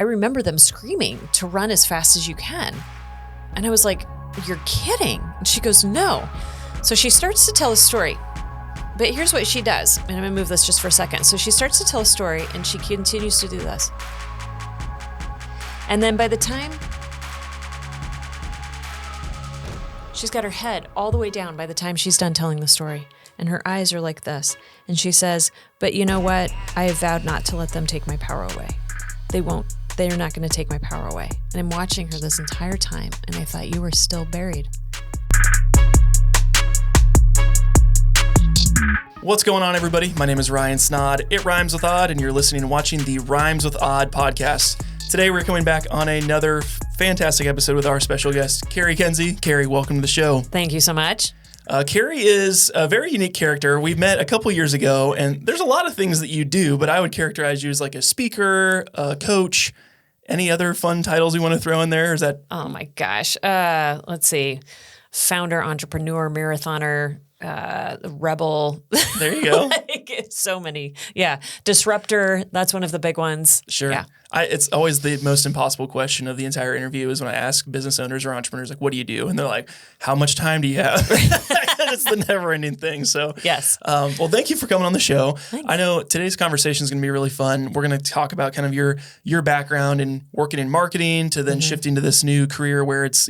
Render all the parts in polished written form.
I remember them screaming to run as fast as you can. And I was like, you're kidding. And she goes, no. So she starts to tell a story. But here's what she does. And I'm going to move this just for a second. So she starts to tell a story and she continues to do this. And then by the time she's got her head all the way down by the time she's done telling the story. And her eyes are like this. And she says, but you know what? I have vowed not to let them take my power away. They won't. They're not going to take my power away. And I'm watching her this entire time. And I thought, you were still buried. What's going on, everybody? My name is Ryan Snaadt. It rhymes with odd, and you're listening and watching the Rhymes with Odd podcast. Today, we're coming back on another fantastic episode with our special guest, Cari Kenzie. Cari, welcome to the show. Thank you so much. Cari is a very unique character. We met a couple years ago, and there's a lot of things that you do, but I would characterize you as like a speaker, a coach. Any other fun titles you want to throw in there? Is that? Oh my gosh. Let's see. Founder, entrepreneur, marathoner, rebel. There you go. Like, so many. Yeah. Disruptor. That's one of the big ones. Sure. Yeah. It's always the most impossible question of the entire interview is when I ask business owners or entrepreneurs, like, what do you do? And they're like, how much time do you have? It's the never ending thing. So, yes. Well, thank you for coming on the show. Thanks. I know today's conversation is going to be really fun. We're going to talk about kind of your background and working in marketing to then shifting to this new career where it's,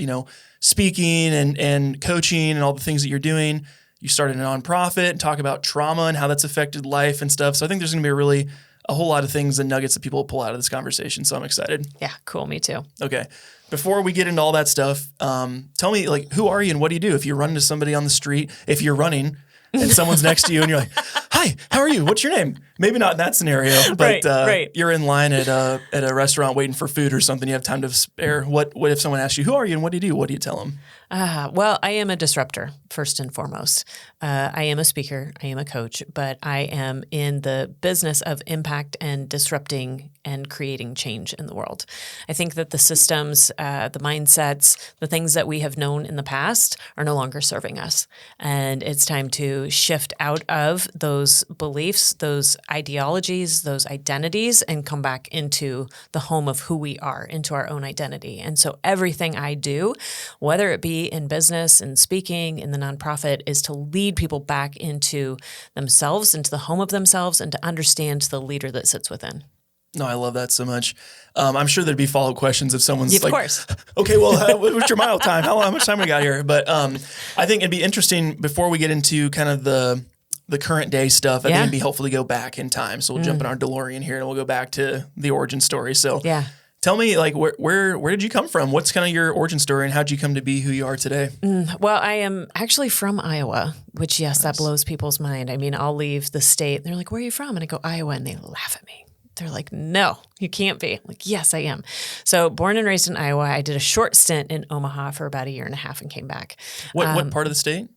speaking and coaching and all the things that you're doing. You started a nonprofit and talk about trauma and how that's affected life and stuff. So I think there's going to be a whole lot of things and nuggets that people will pull out of this conversation. So I'm excited. Yeah, cool. Me too. Okay. Before we get into all that stuff, tell me, who are you and what do you do? If you run into somebody on the street, if you're running and someone's next to you and you're like, hi, how are you? What's your name? Maybe not in that scenario, but right. You're in line at a restaurant waiting for food or something. You have time to spare. What if someone asks you, who are you and what do you do? What do you tell them? Well, I am a disruptor, first and foremost. I am a speaker. I am a coach, but I am in the business of impact and disrupting and creating change in the world. I think that the systems, the mindsets, the things that we have known in the past are no longer serving us. And it's time to shift out of those beliefs, those ideologies, those identities, and come back into the home of who we are, into our own identity. And so everything I do, whether it be in business and speaking in the nonprofit, is to lead people back into themselves, into the home of themselves, and to understand the leader that sits within. No, I love that so much. I'm sure there'd be follow-up questions if someone's of course. Okay, well, what's your mile time? How much time we got here? But I think it'd be interesting before we get into kind of the current day stuff. I think it'd be helpful to go back in time. So we'll jump in our DeLorean here and we'll go back to the origin story. So tell me, where did you come from? What's kind of your origin story and how'd you come to be who you are today? Well, I am actually from Iowa, which, yes, that blows people's mind. I mean, I'll leave the state. They're like, where are you from? And I go, Iowa. And they laugh at me. They're like, no, you can't be. I'm like, yes, I am. So born and raised in Iowa. I did a short stint in Omaha for about a year and a half and came back. What part of the state?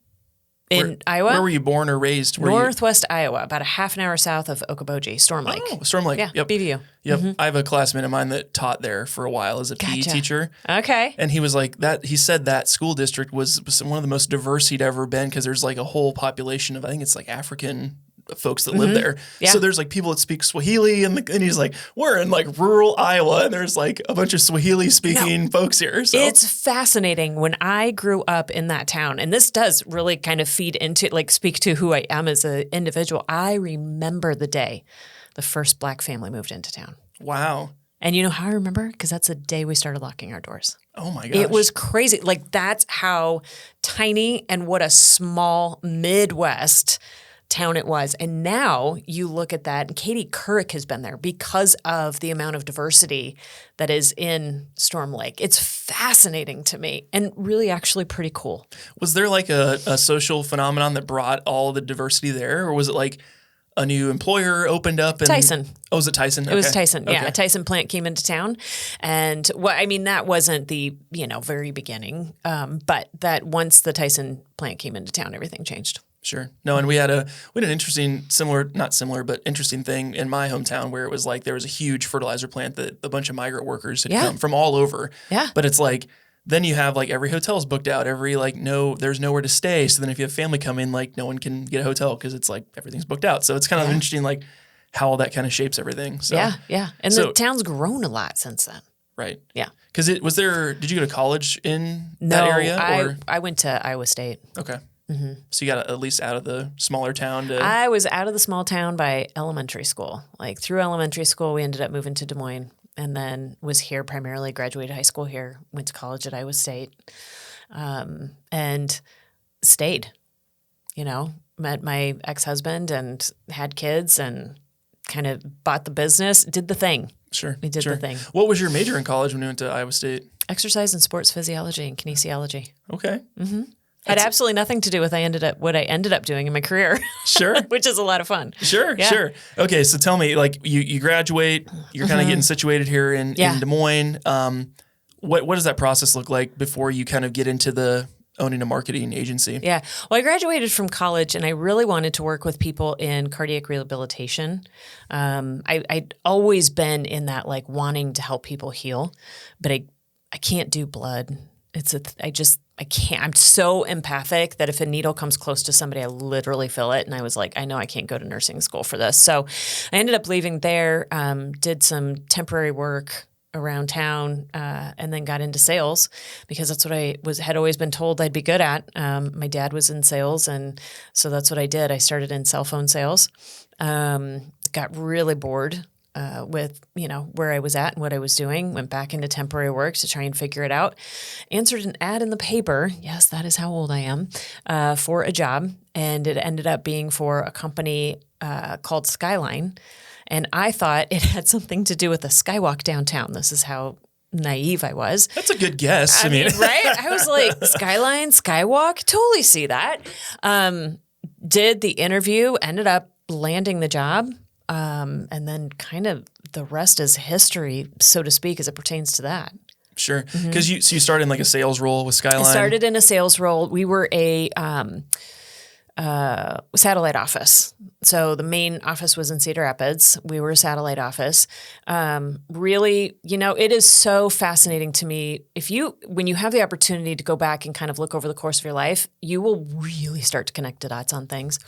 In Iowa? Where were you born or raised? Northwest Iowa, about a half an hour south of Okoboji, Storm Lake. Oh, Storm Lake. Yeah, yep. BVU. Yep. Mm-hmm. I have a classmate of mine that taught there for a while as a PE teacher. Okay. And he was like that. He said that school district was one of the most diverse he'd ever been because there's like a whole population of, I think it's like African folks that live there. Yeah. So there's like people that speak Swahili and he's like, we're in like rural Iowa and there's like a bunch of Swahili speaking folks here. So it's fascinating. When I grew up in that town, and this does really kind of feed into, speak to who I am as an individual. I remember the day the first Black family moved into town. Wow. And you know how I remember? Because that's the day we started locking our doors. Oh my gosh. It was crazy. That's how tiny and what a small Midwest town it was. And now you look at that, and Katie Couric has been there because of the amount of diversity that is in Storm Lake. It's fascinating to me and really actually pretty cool. Was there like a social phenomenon that brought all the diversity there? Or was it like a new employer opened up? Tyson. Oh, was it Tyson? It was Tyson. Yeah. A Tyson plant came into town. And that wasn't the, very beginning. But that once the Tyson plant came into town, everything changed. Sure. No, and we had an interesting, not similar, but interesting thing in my hometown where it was like there was a huge fertilizer plant that a bunch of migrant workers had come from all over. Yeah. But it's like, then you have like every hotel's booked out, there's nowhere to stay. So then if you have family come in, like no one can get a hotel because it's like everything's booked out. So it's kind of interesting, like how all that kind of shapes everything. So, Yeah. And the town's grown a lot since then. Right. Yeah. Because did you go to college in No, that area? I went to Iowa State. Okay. Mm-hmm. So you got at least out of the smaller town I was out of the small town by elementary school. Like through elementary school, we ended up moving to Des Moines and then was here primarily, graduated high school here, went to college at Iowa State, and stayed, met my ex-husband and had kids and kind of bought the business, did the thing. Sure. We did the thing. What was your major in college when you went to Iowa State? Exercise and sports physiology and kinesiology. Okay. Mm-hmm. Had absolutely nothing to do with what I ended up doing in my career. Sure. Which is a lot of fun. Sure. Okay, so tell me, like you graduate, you're kind of getting situated here in Des Moines. What does that process look like before you kind of get into the owning a marketing agency? Yeah. Well, I graduated from college and I really wanted to work with people in cardiac rehabilitation. I'd always been in that like wanting to help people heal, but I can't do blood. I can't. I'm so empathic that if a needle comes close to somebody, I literally feel it. And I was like, I know I can't go to nursing school for this. So I ended up leaving there, did some temporary work around town, and then got into sales because that's what I had always been told I'd be good at. My dad was in sales, and so that's what I did. I started in cell phone sales, got really bored with where I was at and what I was doing, went back into temporary work to try and figure it out, answered an ad in the paper, yes, that is how old I am, for a job, and it ended up being for a company called Skyline. And I thought it had something to do with the skywalk downtown. This is how naive I was. That's a good guess. I mean, right? I was like, Skyline, skywalk, totally see that. Did the interview, ended up landing the job. And then kind of the rest is history, so to speak, as it pertains to that. Sure. Because you started in like a sales role with Skyline? I started in a sales role. We were a satellite office. So the main office was in Cedar Rapids. We were a satellite office. Really, it is so fascinating to me. When you have the opportunity to go back and kind of look over the course of your life, you will really start to connect the dots on things.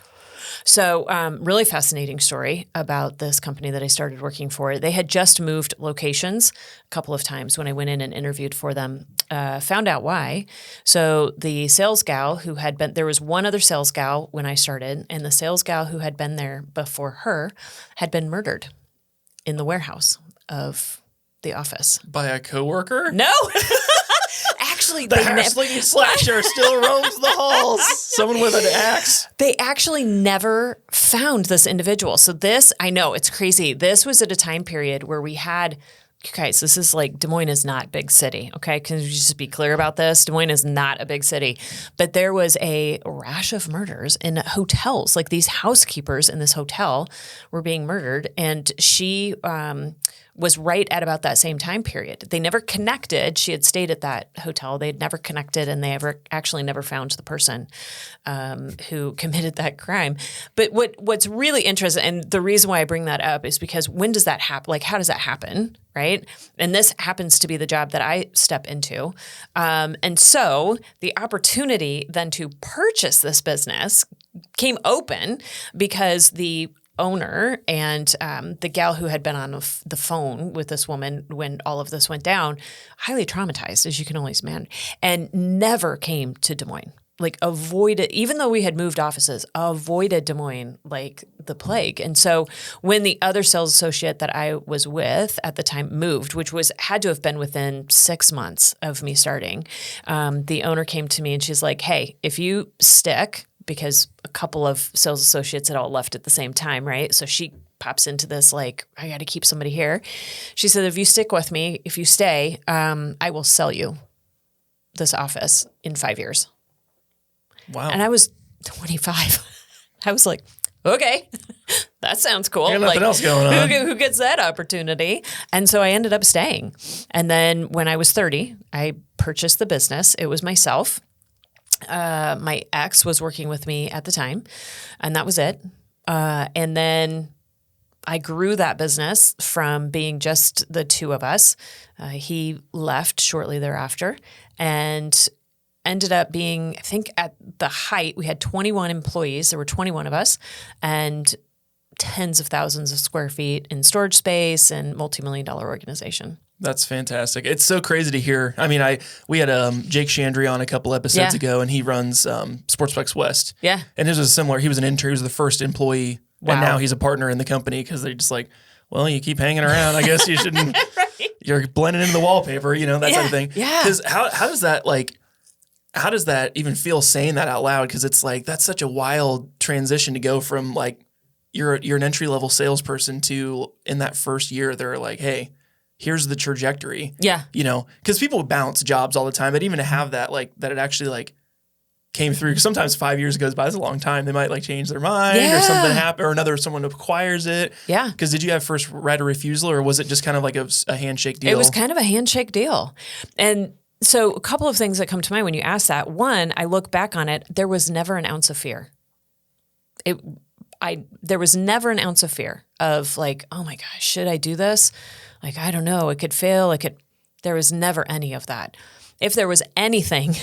So really fascinating story about this company that I started working for. They had just moved locations a couple of times when I went in and interviewed for them, found out why. So the sales gal there was one other sales gal when I started, and the sales gal who had been there before her had been murdered in the warehouse of the office. By a coworker? No. Actually, the hair-slinging slasher still roams the halls. Someone with an axe. They actually never found this individual. So I know, it's crazy. This was at a time period where we had, guys, this is like, Des Moines is not a big city, okay? Can you just be clear about this? Des Moines is not a big city. But there was a rash of murders in hotels. Like these housekeepers in this hotel were being murdered. And she was right at about that same time period. They never connected. She had stayed at that hotel. They had never connected, and they actually never found the person who committed that crime. But what's really interesting, and the reason why I bring that up is because when does that happen? Like, how does that happen, right? And this happens to be the job that I step into. And so the opportunity then to purchase this business came open because the owner and the gal who had been on the phone with this woman when all of this went down, highly traumatized, as you can only imagine, and never came to Des Moines. Like avoided, even though we had moved offices, avoided Des Moines like the plague. And so when the other sales associate that I was with at the time moved, which had to have been within 6 months of me starting, the owner came to me and she's like, hey, if you stick, because a couple of sales associates had all left at the same time, right? So she pops into this like, I got to keep somebody here. She said, if you stick with me, if you stay, I will sell you this office in 5 years. Wow. And I was 25. I was like, okay, that sounds cool. Got nothing else going on. Who gets that opportunity? And so I ended up staying. And then when I was 30, I purchased the business. It was myself. My ex was working with me at the time, and that was it. And then I grew that business from being just the two of us. He left shortly thereafter and ended up being, I think at the height, we had 21 employees. There were 21 of us, and tens of thousands of square feet in storage space and multi-million-dollar organization. That's fantastic. It's so crazy to hear. I mean, we had Jake Chandry on a couple episodes ago, and he runs Sportsplex West. Yeah. And his was similar. He was an intern. He was the first employee, and now he's a partner in the company because they're just like, well, you keep hanging around. I guess you shouldn't. Right. You're blending into the wallpaper, that sort of thing. Yeah. Because how does that even feel saying that out loud? Because it's like that's such a wild transition to go from like you're an entry level salesperson to in that first year they're like, hey, here's the trajectory. Yeah. Because people bounce jobs all the time, but even to have that, like, that it actually, like, came through. Because sometimes 5 years goes by, that's a long time. They might, like, change their mind or something happen, or someone acquires it. Yeah. Because did you have first right of refusal, or was it just kind of like a handshake deal? It was kind of a handshake deal. And so a couple of things that come to mind when you ask that. One, I look back on it, there was never an ounce of fear. There was never an ounce of fear of like, oh my gosh, should I do this? Like, I don't know, it could fail. There was never any of that. If there was anything,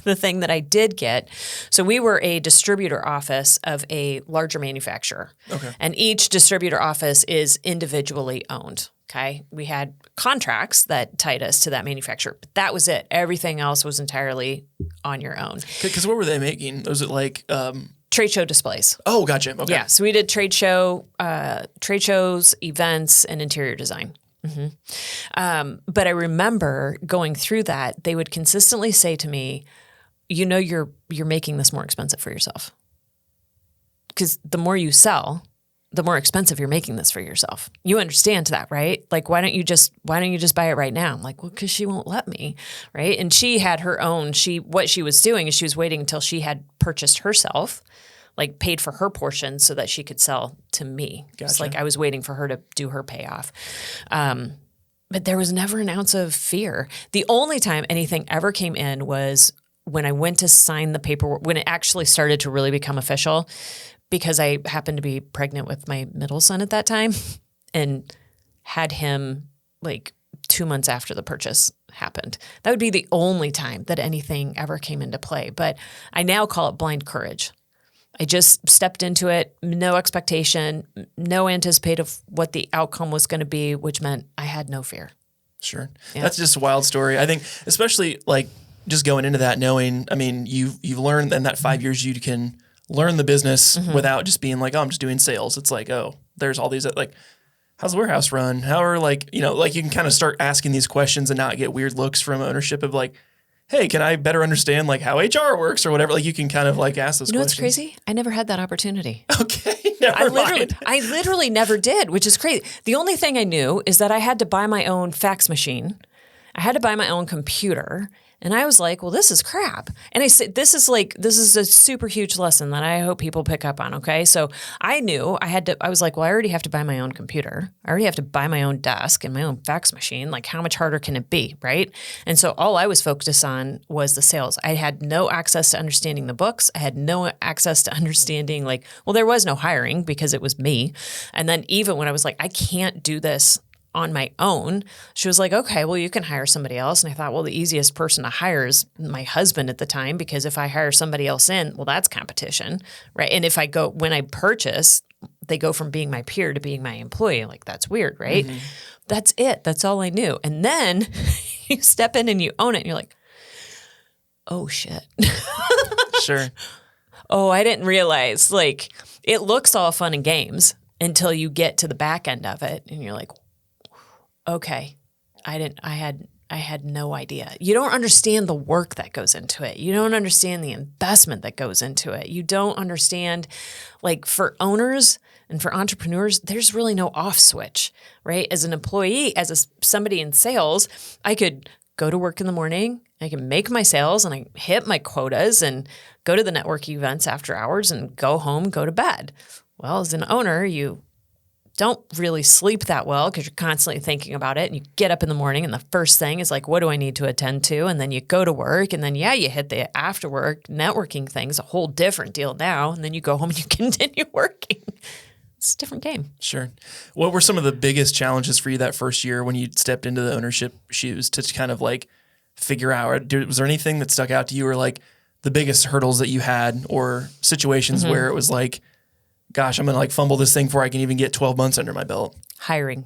the thing that I did get, so we were a distributor office of a larger manufacturer. Okay. And each distributor office is individually owned. Okay. We had contracts that tied us to that manufacturer, but that was it. Everything else was entirely on your own. Because what were they making? Was it like trade show displays? Oh, gotcha. Okay. Yeah. So we did trade shows, events, and interior design. Mm-hmm. But I remember going through that, they would consistently say to me, you're making this more expensive for yourself. Because the more you sell, the more expensive you're making this for yourself. You understand that, right? Like, why don't you just buy it right now? I'm like, well, because she won't let me, right? And she had her own, what she was doing is she was waiting until she had purchased herself, like paid for her portion so that she could sell to me. Gotcha. It's like I was waiting for her to do her payoff. But there was never an ounce of fear. The only time anything ever came in was when I went to sign the paperwork, when it actually started to really become official, because I happened to be pregnant with my middle son at that time and had him like 2 months after the purchase happened. That would be the only time that anything ever came into play. But I now call it blind courage. I just stepped into it, no expectation, no anticipation of what the outcome was going to be, which meant I had no fear. Sure. Yeah. That's just a wild story. I think especially like just going into that knowing, I mean, you've learned in that 5 years you can learn the business without just being like, oh, I'm just doing sales. It's like, oh, there's all these like, how's the warehouse run? How are like, like you can kind of start asking these questions and not get weird looks from ownership of like, hey, can I better understand like how HR works or whatever? Like you can kind of like ask those questions. What's crazy? I never had that opportunity. Okay. I literally never did, which is crazy. The only thing I knew is that I had to buy my own fax machine. I had to buy my own computer. And I was like, well, this is crap. And I said, this is a super huge lesson that I hope people pick up on. Okay. So I knew I was like, well, I already have to buy my own computer. I already have to buy my own desk and my own fax machine. Like how much harder can it be? Right. And so all I was focused on was the sales. I had no access to understanding the books. I had no access to understanding there was no hiring because it was me. And then even when I was like, I can't do this on my own, she was like, okay, well, you can hire somebody else. And I thought, well, the easiest person to hire is my husband at the time, because if I hire somebody else in, well, that's competition, right? And if when I purchase, they go from being my peer to being my employee. Like, that's weird, right? Mm-hmm. That's it. That's all I knew. And then you step in and you own it and you're like, oh, shit. Sure. Oh, I didn't realize, it looks all fun and games until you get to the back end of it. And you're like, okay, I had no idea. You don't understand the work that goes into it. You don't understand the investment that goes into it. You don't understand, for owners and for entrepreneurs, there's really no off switch, right? As an employee, somebody in sales, I could go to work in the morning, I can make my sales and I hit my quotas and go to the networking events after hours and go home, go to bed. Well, as an owner, you don't really sleep that well because you're constantly thinking about it, and you get up in the morning and the first thing is like, what do I need to attend to? And then you go to work, and then you hit the after work networking things, a whole different deal now. And then you go home and you continue working. It's a different game. Sure. What were some of the biggest challenges for you that first year when you stepped into the ownership shoes to kind of figure out, was there anything that stuck out to you or the biggest hurdles that you had or situations where it was gosh, I'm going to like fumble this thing before I can even get 12 months under my belt? Hiring.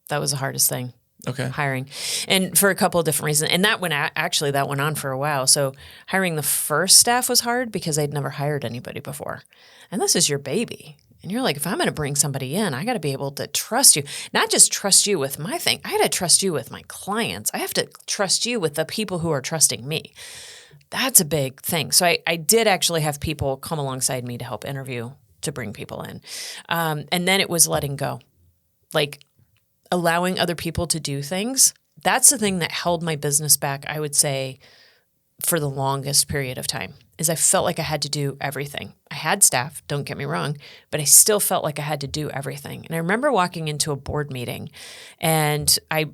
That was the hardest thing. Okay. Hiring. And for a couple of different reasons. And that went on for a while. So hiring the first staff was hard because I'd never hired anybody before. And this is your baby. And you're like, if I'm going to bring somebody in, I got to be able to trust you. Not just trust you with my thing. I got to trust you with my clients. I have to trust you with the people who are trusting me. That's a big thing. So I did actually have people come alongside me to help interview to bring people in. And then it was letting go. Like allowing other people to do things. That's the thing that held my business back, I would say, for the longest period of time, is I felt like I had to do everything. I had staff, don't get me wrong, but I still felt like I had to do everything. And I remember walking into a board meeting and I,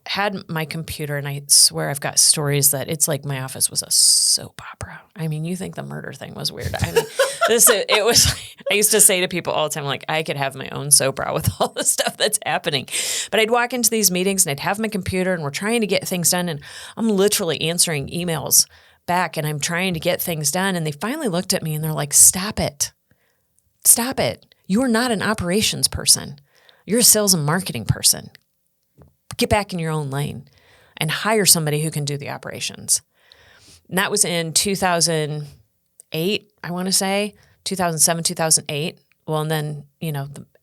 had my computer, and I swear I've got stories that it's like my office was a soap opera. I mean, you think the murder thing was weird. I mean, it was, I used to say to people all the time, like, I could have my own soap opera with all the stuff that's happening. But I'd walk into these meetings and I'd have my computer and we're trying to get things done. And I'm literally answering emails back and I'm trying to get things done. And they finally looked at me and they're like, stop it. Stop it. You are not an operations person. You're a sales and marketing person. Get back in your own lane and hire somebody who can do the operations. And that was in 2008, I want to say, 2007, 2008. Well, and then,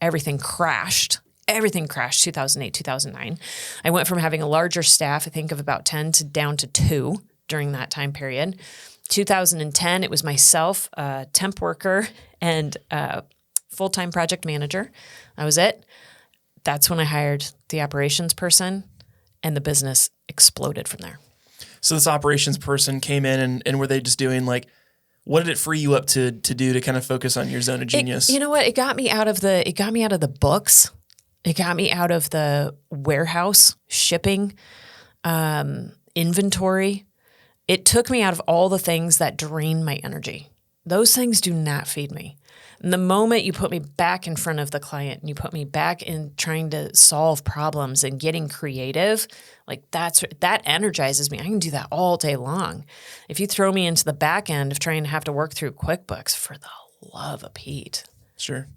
everything crashed. Everything crashed 2008, 2009. I went from having a larger staff, I think of about 10 to down to 2 during that time period. 2010, it was myself, a temp worker, and a full-time project manager. That was it. That's when I hired the operations person, and the business exploded from there. So this operations person came in and were they just doing like, what did it free you up to do to kind of focus on your zone of genius? You know what? It got me out of the books. It got me out of the warehouse, shipping, inventory. It took me out of all the things that drain my energy. Those things do not feed me. And the moment you put me back in front of the client and you put me back in trying to solve problems and getting creative, like that energizes me. I can do that all day long. If you throw me into the back end of trying to have to work through QuickBooks, for the love of Pete. Sure.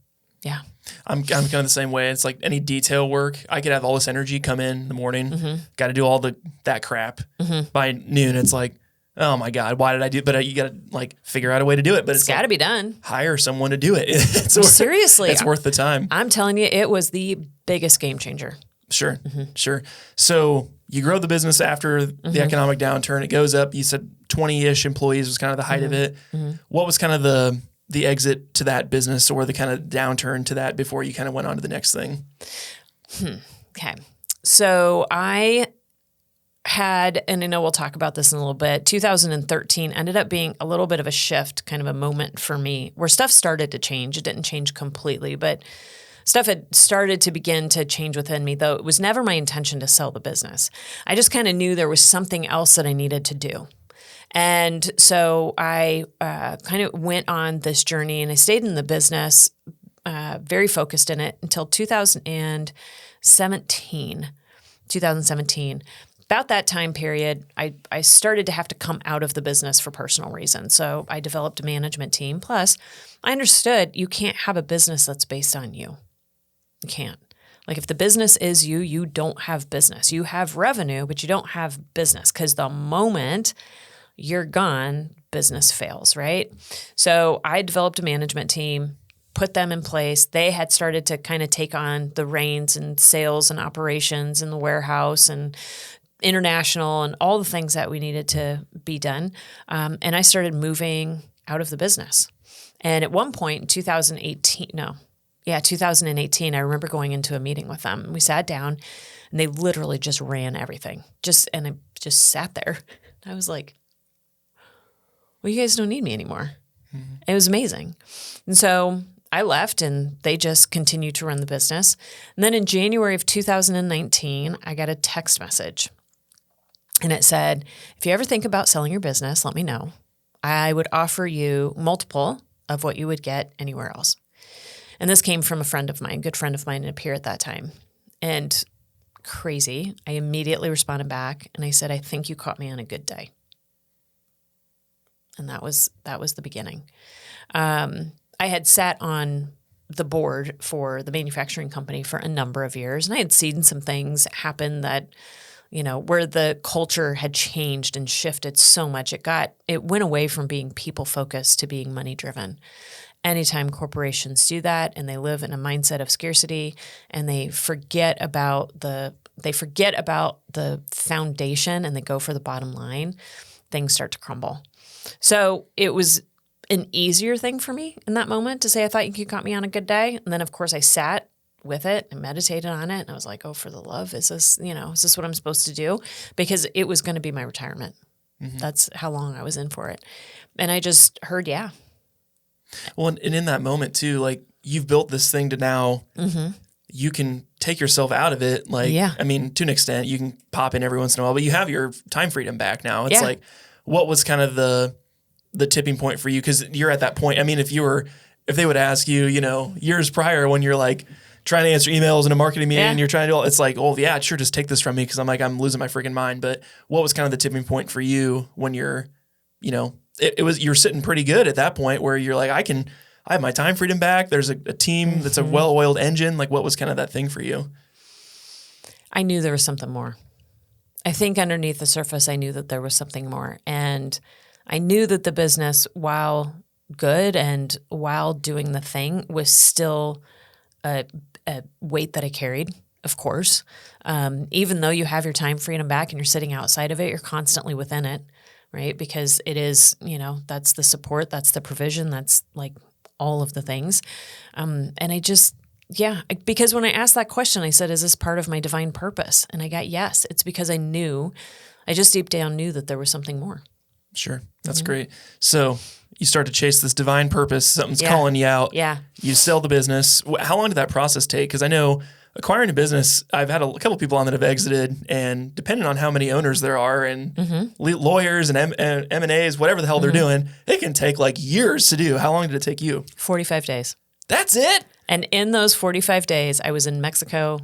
Yeah. I'm kind of the same way. It's like any detail work. I could have all this energy come in the morning. Mm-hmm. Got to do all that crap. Mm-hmm. By noon, it's like, oh my God, why did I do it? But you got to like figure out a way to do it. But it's got to be done. Hire someone to do it. Seriously. It's worth the time. I'm telling you, it was the biggest game changer. Sure. Mm-hmm. Sure. So you grow the business after the economic downturn. It goes up. You said 20-ish employees was kind of the height of it. Mm-hmm. What was kind of the exit to that business, or the kind of downturn to that before you kind of went on to the next thing? Okay. So I had, and I know we'll talk about this in a little bit, 2013 ended up being a little bit of a shift, kind of a moment for me where stuff started to change. It didn't change completely, but stuff had started to begin to change within me, though it was never my intention to sell the business. I just kind of knew there was something else that I needed to do. And so I kind of went on this journey and I stayed in the business, very focused in it until 2017. About that time period, I started to have to come out of the business for personal reasons. So I developed a management team. Plus, I understood you can't have a business that's based on you. You can't. Like if the business is you, you don't have business. You have revenue, but you don't have business, because the moment you're gone, business fails, right? So I developed a management team, put them in place. They had started to kind of take on the reins and sales and operations in the warehouse and international and all the things that we needed to be done. And I started moving out of the business. And at one point in 2018, I remember going into a meeting with them. We sat down and they literally just ran everything. And I just sat there. I was like, well, you guys don't need me anymore. Mm-hmm. It was amazing. And so I left and they just continued to run the business. And then in January of 2019, I got a text message. And it said, if you ever think about selling your business, let me know. I would offer you multiple of what you would get anywhere else. And this came from a friend of mine, good friend of mine, and a peer at that time. And crazy, I immediately responded back and I said, I think you caught me on a good day. And that was the beginning. I had sat on the board for the manufacturing company for a number of years, and I had seen some things happen that, where the culture had changed and shifted so much. It went away from being people focused to being money driven. Anytime corporations do that and they live in a mindset of scarcity and they forget about the foundation and they go for the bottom line, things start to crumble. So it was an easier thing for me in that moment to say, I thought you caught me on a good day. And then of course I sat with it and meditated on it. And I was like, oh, for the love, is this what I'm supposed to do? Because it was going to be my retirement. Mm-hmm. That's how long I was in for it. And I just heard, yeah. Well, and in that moment too, like you've built this thing to now you can take yourself out of it. Like, I mean, to an extent you can pop in every once in a while, but you have your time freedom back now. It's like, what was kind of the tipping point for you? Cause you're at that point. I mean, if they would ask you, years prior when you're like trying to answer emails in a marketing meeting and you're trying to do all, it's like, oh yeah, sure. Just take this from me. Cause I'm losing my freaking mind. But what was kind of the tipping point for you when you're, you're sitting pretty good at that point where you're like, I have my time freedom back. There's a team that's a well-oiled engine. Like what was kind of that thing for you? I knew there was something more. I think underneath the surface, I knew that there was something more. And I knew that the business, while good and while doing the thing, was still a weight that I carried, of course. Even though you have your time freedom back and you're sitting outside of it, you're constantly within it, right? Because it is, that's the support, that's the provision, that's like all of the things. And I just, because when I asked that question, I said, is this part of my divine purpose? And I got yes. It's because I just deep down knew that there was something more. Sure. That's great. So you start to chase this divine purpose. Something's calling you out. Yeah. You sell the business. How long did that process take? Because I know acquiring a business, I've had a couple of people on that have exited, and depending on how many owners there are and lawyers and M&As, whatever the hell they're doing, it can take like years to do. How long did it take you? 45 days. That's it? And in those 45 days, I was in Mexico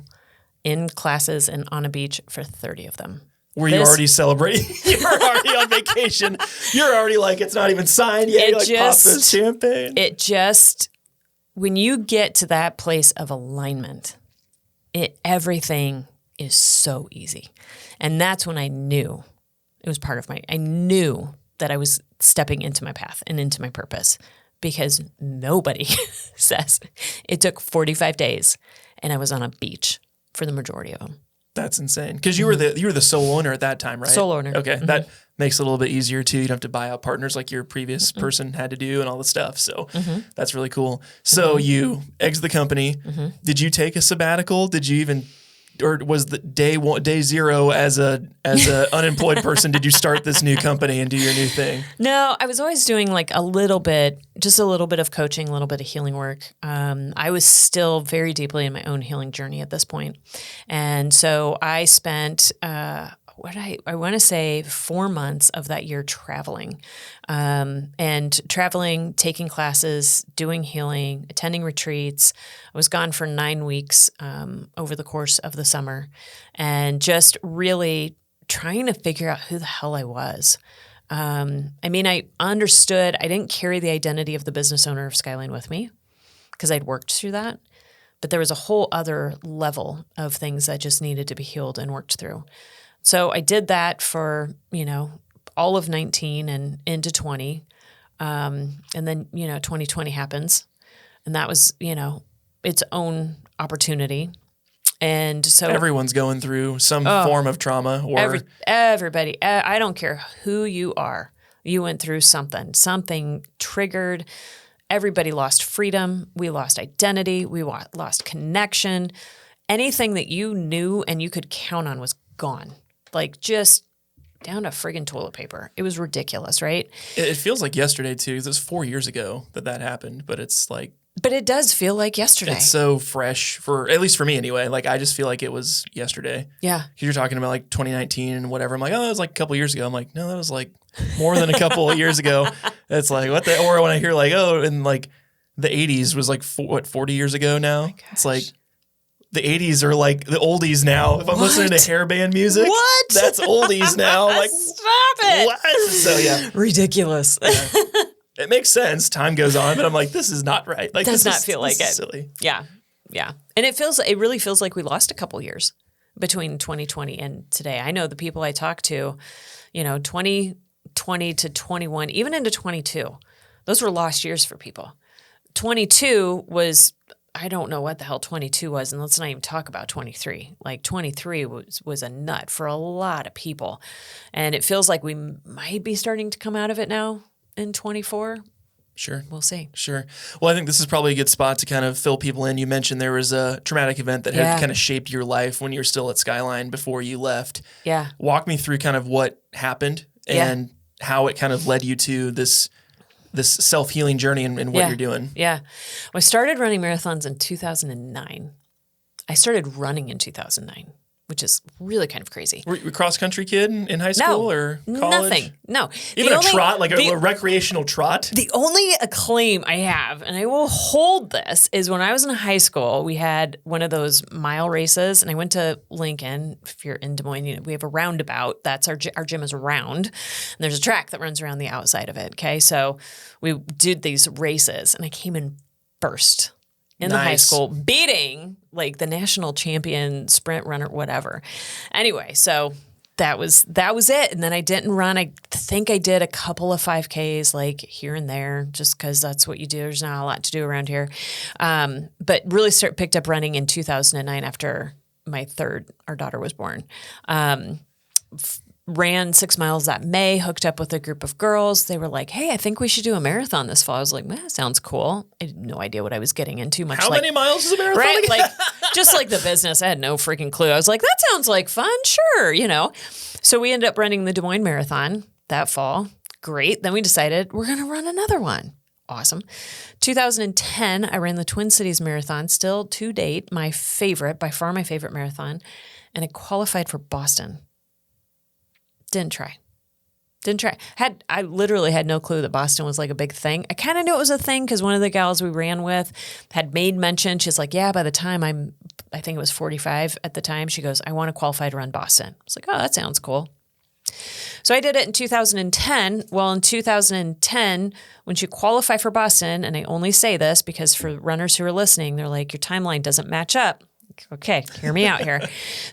in classes and on a beach for 30 of them. Were you already celebrating? You're already on vacation. You're already like, it's not even signed yet. You like pop this champagne. When you get to that place of alignment, everything is so easy. And that's when I knew it was I knew that I was stepping into my path and into my purpose, because nobody says it took 45 days and I was on a beach for the majority of them. That's insane. Because you were the sole owner at that time, right? Sole owner. Okay. That makes it a little bit easier too. You don't have to buy out partners like your previous person had to do and all the stuff. So that's really cool. So you exit the company. Did you take a sabbatical? Did you even, or was the day zero as a unemployed person, did you start this new company and do your new thing? No, I was always doing like just a little bit of coaching, a little bit of healing work. I was still very deeply in my own healing journey at this point. And so I spent, I want to say 4 months of that year traveling, taking classes, doing healing, attending retreats. I was gone for 9 weeks over the course of the summer, and just really trying to figure out who the hell I was. I understood I didn't carry the identity of the business owner of Skyline with me because I'd worked through that, but there was a whole other level of things that just needed to be healed and worked through. So I did that for, all of 19 and into 20. And then, 2020 happens, and that was, its own opportunity. And so everyone's going through some form of trauma, or everybody, I don't care who you are. You went through something triggered. Everybody lost freedom. We lost identity. We lost connection. Anything that you knew and you could count on was gone. Like just down to friggin' toilet paper. It was ridiculous, right? It feels like yesterday too. It was 4 years ago that happened, but it's like. But it does feel like yesterday. It's so fresh at least for me anyway. Like I just feel like it was yesterday. Yeah. Because you're talking about like 2019 and whatever. I'm like, oh, that was like a couple years ago. I'm like, no, that was like more than a couple of years ago. It's like or when I hear like, oh, and like the 80s was like 40 years ago now. Oh, it's like. The 80s are like the oldies now. If I'm listening to hair band music, what? That's oldies now. Like, stop it. What? So yeah, ridiculous. Yeah. It makes sense. Time goes on, but I'm like, this is not right. Like, Does not feel like it. Silly. Yeah. Yeah. And it really feels like we lost a couple years between 2020 and today. I know the people I talk to, 2020 to 21, even into 22, those were lost years for people. 22 was, I don't know what the hell 22 was, and let's not even talk about 23. Like 23 was a nut for a lot of people. And it feels like we might be starting to come out of it now in 24. Sure. We'll see. Sure. Well, I think this is probably a good spot to kind of fill people in. You mentioned there was a traumatic event that had kind of shaped your life when you were still at Skyline before you left. Yeah. Walk me through kind of what happened and how it kind of led you to this self-healing journey and what you're doing. Yeah. Well, I started running marathons in 2009. I started running in 2009, which is really kind of crazy. Were you a cross-country kid in high school or college? Nothing. No. Even a trot, like a recreational trot? The only acclaim I have, and I will hold this, is when I was in high school, we had one of those mile races, and I went to Lincoln. If you're in Des Moines, we have a roundabout. That's our gym is round, and there's a track that runs around the outside of it. Okay, so we did these races, and I came in first in the high school, beating like the national champion sprint runner, whatever. Anyway, so that was it. And then I didn't run. I think I did a couple of 5Ks like here and there, just because that's what you do. There's not a lot to do around here. But really picked up running in 2009 after our daughter was born. Ran 6 miles that May, hooked up with a group of girls. They were like, hey, I think we should do a marathon this fall. I was like, that sounds cool. I had no idea what I was getting into. How many miles is a marathon? Right? Like, just like the business. I had no freaking clue. I was like, that sounds like fun. Sure. So we ended up running the Des Moines Marathon that fall. Great. Then we decided we're going to run another one. Awesome. 2010, I ran the Twin Cities Marathon, still to date, by far my favorite marathon. And I qualified for Boston. Didn't try. I literally had no clue that Boston was like a big thing. I kind of knew it was a thing because one of the gals we ran with had made mention. She's like, yeah, by the time I think it was 45 at the time, she goes, I want to qualify to run Boston. I was like, oh, that sounds cool. So I did it in 2010. Well, in 2010, when you qualify for Boston, and I only say this because for runners who are listening, they're like, your timeline doesn't match up. Okay, hear me out here.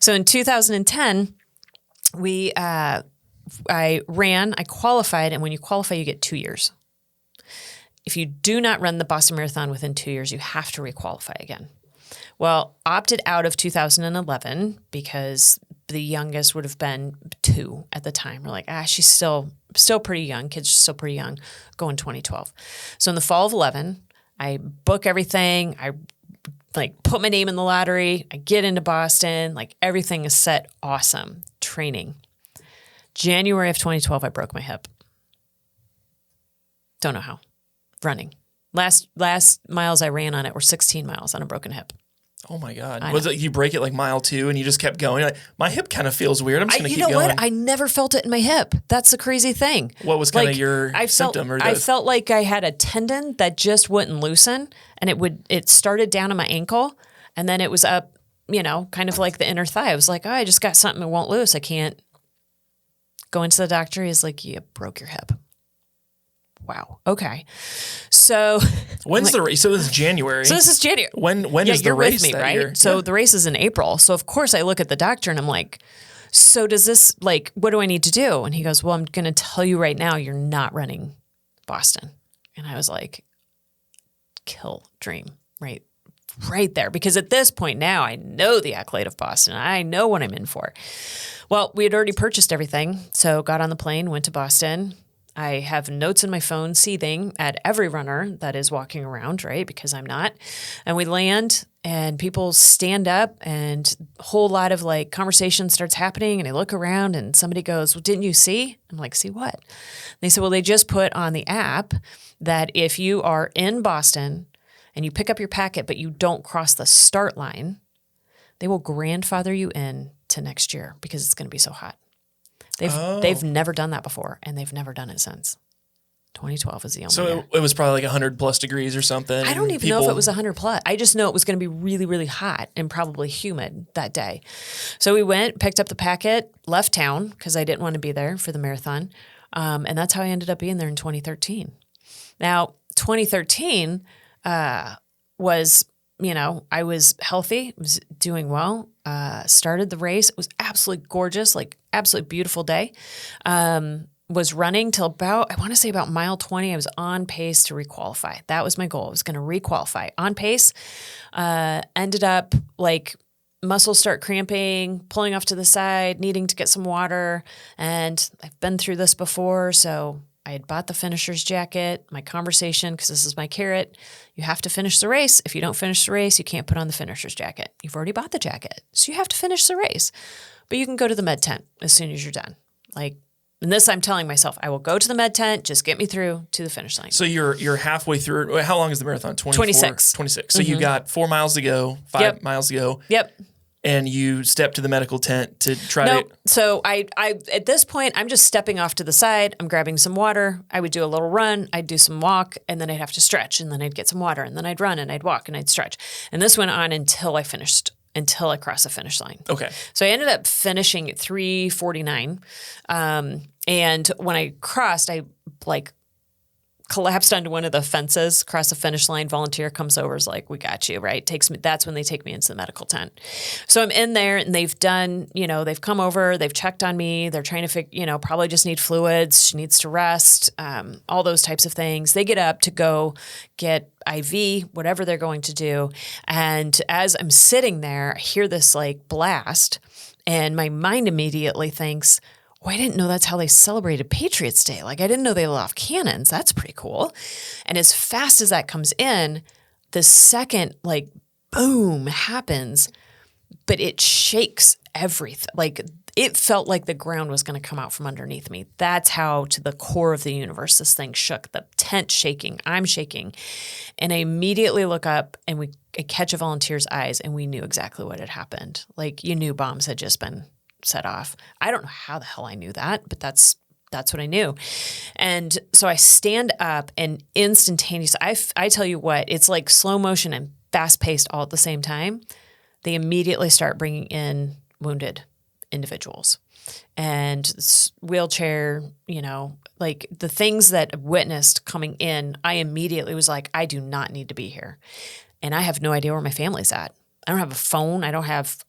So in 2010, I qualified, and when you qualify, you get 2 years. If you do not run the Boston Marathon within 2 years, you have to requalify again. Well, opted out of 2011 because the youngest would have been 2 at the time. We're like, she's still pretty young. Kids are still pretty young. Go in 2012. So in the fall of 11, I book everything. I put my name in the lottery. I get into Boston. Everything is set. Awesome. Training. January of 2012, I broke my hip. Don't know how. Running. Last miles I ran on it were 16 miles on a broken hip. Oh my God. Was it you break it mile 2 and you just kept going? My hip kind of feels weird. I'm just going to keep going. You know what? I never felt it in my hip. That's the crazy thing. What was kind of your symptom? I felt like I had a tendon that just wouldn't loosen, and it started down on my ankle, and then it was up, kind of like the inner thigh. I was like, I just got something that won't loose. I can't. Go into the doctor. He's like, you broke your hip. Wow. Okay. So when's the race? So this is January. So this is January. When is the race with me, that right? year? So the race is in April. So of course I look at the doctor and I'm like, so does this, what do I need to do? And he goes, well, I'm going to tell you right now, you're not running Boston. And I was like, kill dream, right there. Because at this point now, I know the accolade of Boston. I know what I'm in for. Well, we had already purchased everything. So got on the plane, went to Boston. I have notes in my phone seething at every runner that is walking around, right? Because I'm not. And we land and people stand up and a whole lot of conversation starts happening. And I look around and somebody goes, well, didn't you see? I'm like, see what? And they said, well, they just put on the app that if you are in Boston and you pick up your packet, but you don't cross the start line, they will grandfather you in to next year because it's going to be so hot. They've never done that before, and they've never done it since. 2012 is the only year. It was probably 100 plus degrees or something. I don't even know if it was 100 plus. I just know it was going to be really, really hot and probably humid that day. So we went, picked up the packet, left town because I didn't want to be there for the marathon, and that's how I ended up being there in 2013. Now, 2013 was, I was healthy, was doing well, started the race. It was absolutely gorgeous, like absolutely beautiful day. Was running till about, I want to say about mile 20. I was on pace to requalify. That was my goal. I was going to requalify on pace. Ended up like muscles start cramping, pulling off to the side, needing to get some water. And I've been through this before. So I had bought the finisher's jacket, my conversation, because this is my carrot. You have to finish the race. If you don't finish the race, you can't put on the finisher's jacket. You've already bought the jacket. So you have to finish the race. But you can go to the med tent as soon as you're done. And this I'm telling myself, I will go to the med tent, just get me through to the finish line. So you're halfway through. How long is the marathon? 26. 26. So you got 4 miles to go, 5 miles to go. Yep. And you step to the medical tent to try to... So I at this point, I'm just stepping off to the side. I'm grabbing some water. I would do a little run. I'd do some walk, and then I'd have to stretch, and then I'd get some water, and then I'd run, and I'd walk, and I'd stretch. And this went on until I crossed the finish line. Okay. So I ended up finishing at 3:49. And when I crossed, I collapsed onto one of the fences, across the finish line. Volunteer comes over, is like, "We got you," right? That's when they take me into the medical tent. So I'm in there, and they've done, they've come over, they've checked on me. They're trying to probably just need fluids. She needs to rest, all those types of things. They get up to go get IV, whatever they're going to do. And as I'm sitting there, I hear this blast, and my mind immediately thinks, oh, I didn't know that's how they celebrated Patriots Day. I didn't know they let off cannons. That's pretty cool. And as fast as that comes in, the second boom happens, but it shakes everything. It felt like the ground was going to come out from underneath me. That's how, to the core of the universe, this thing shook. The tent shaking, I'm shaking. And I immediately look up, and I catch a volunteer's eyes, and we knew exactly what had happened. You knew bombs had just been set off. I don't know how the hell I knew that, but that's what I knew. And so I stand up, and instantaneously, I tell you what, it's like slow motion and fast paced all at the same time. They immediately start bringing in wounded individuals and wheelchair, the things that I witnessed coming in. I immediately was like, I do not need to be here. And I have no idea where my family's at. I don't have a phone. I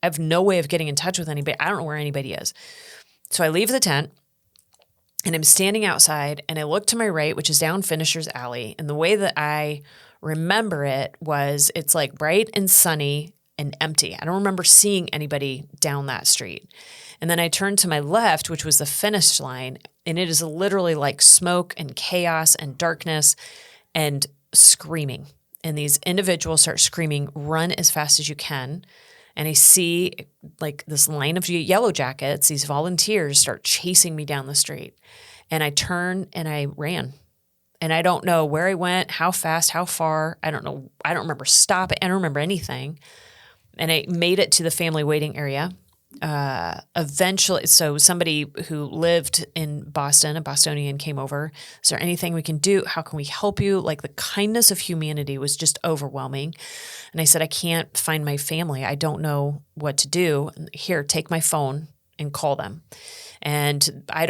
have no way of getting in touch with anybody. I don't know where anybody is. So I leave the tent, and I'm standing outside, and I look to my right, which is down Finisher's Alley. And the way that I remember it was, it's bright and sunny and empty. I don't remember seeing anybody down that street. And then I turned to my left, which was the finish line, and it is literally smoke and chaos and darkness and screaming. And these individuals start screaming, "Run as fast as you can." And I see this line of yellow jackets, these volunteers start chasing me down the street. And I turn and I ran. And I don't know where I went, how fast, how far. I don't know. I don't remember stopping. I don't remember anything. And I made it to the family waiting area. Eventually, so somebody who lived in Boston, a Bostonian, came over. Is there anything we can do? How can we help you? The kindness of humanity was just overwhelming. And I said, I can't find my family. I don't know what to do. Here, take my phone and call them. And I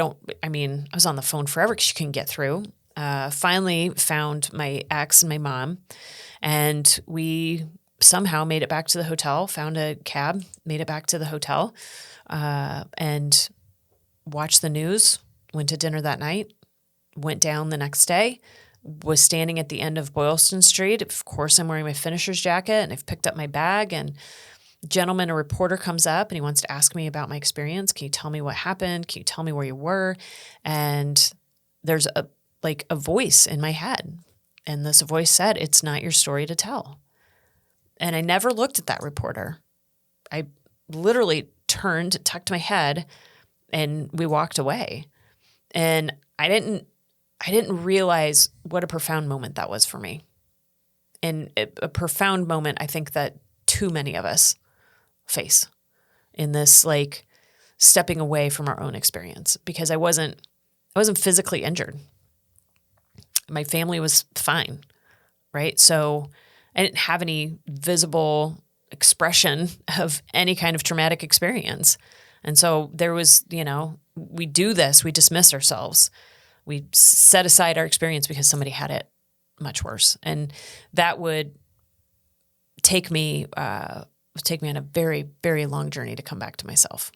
was on the phone forever because you couldn't get through. Finally found my ex and my mom, and we somehow made it back to the hotel, found a cab, made it back to the hotel, and watched the news, went to dinner that night, went down the next day, was standing at the end of Boylston Street. Of course, I'm wearing my finisher's jacket, and I've picked up my bag, and a reporter comes up, and he wants to ask me about my experience. Can you tell me what happened? Can you tell me where you were? And there's a voice in my head, and this voice said, "It's not your story to tell." And I never looked at that reporter. I literally turned, tucked my head, and we walked away. And I didn't realize what a profound moment that was for me. And a profound moment, I think, that too many of us face in this stepping away from our own experience, because I wasn't physically injured. My family was fine, right? So I didn't have any visible expression of any kind of traumatic experience. And so there was, we do this, we dismiss ourselves. we set aside our experience because somebody had it much worse. And that would take me on a very, very long journey to come back to myself.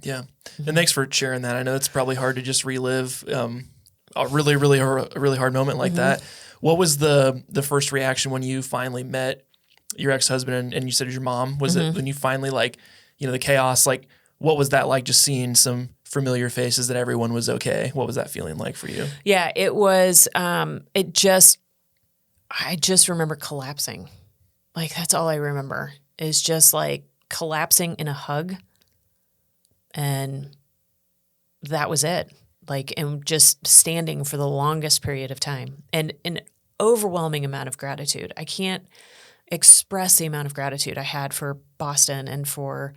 Yeah. And thanks for sharing that. I know it's probably hard to just relive a really hard moment like that. What was the first reaction when you finally met your ex-husband and you said it was your mom? Was it when you finally, like, you know, the chaos, like, what was that like, just seeing some familiar faces that everyone was okay? What was that feeling like for you? Yeah, it was, I just remember collapsing. Like, that's all I remember is just like collapsing in a hug. And that was it. Like, and just standing for the longest period of time and an overwhelming amount of gratitude. I can't express the amount of gratitude I had for Boston and for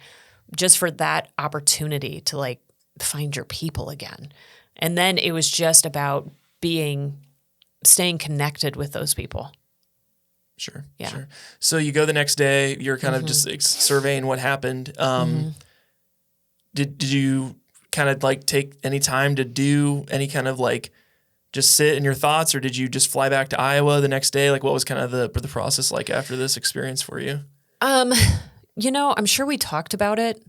that opportunity to, like, find your people again. And then it was just about staying connected with those people. Sure. Yeah. Sure. So you go the next day, you're kind of just surveying what happened. Did you kind of like take any time to do any kind of like just sit in your thoughts, or did you just fly back to Iowa the next day? Like, what was kind of the process like after this experience for you? You know, I'm sure we talked about it,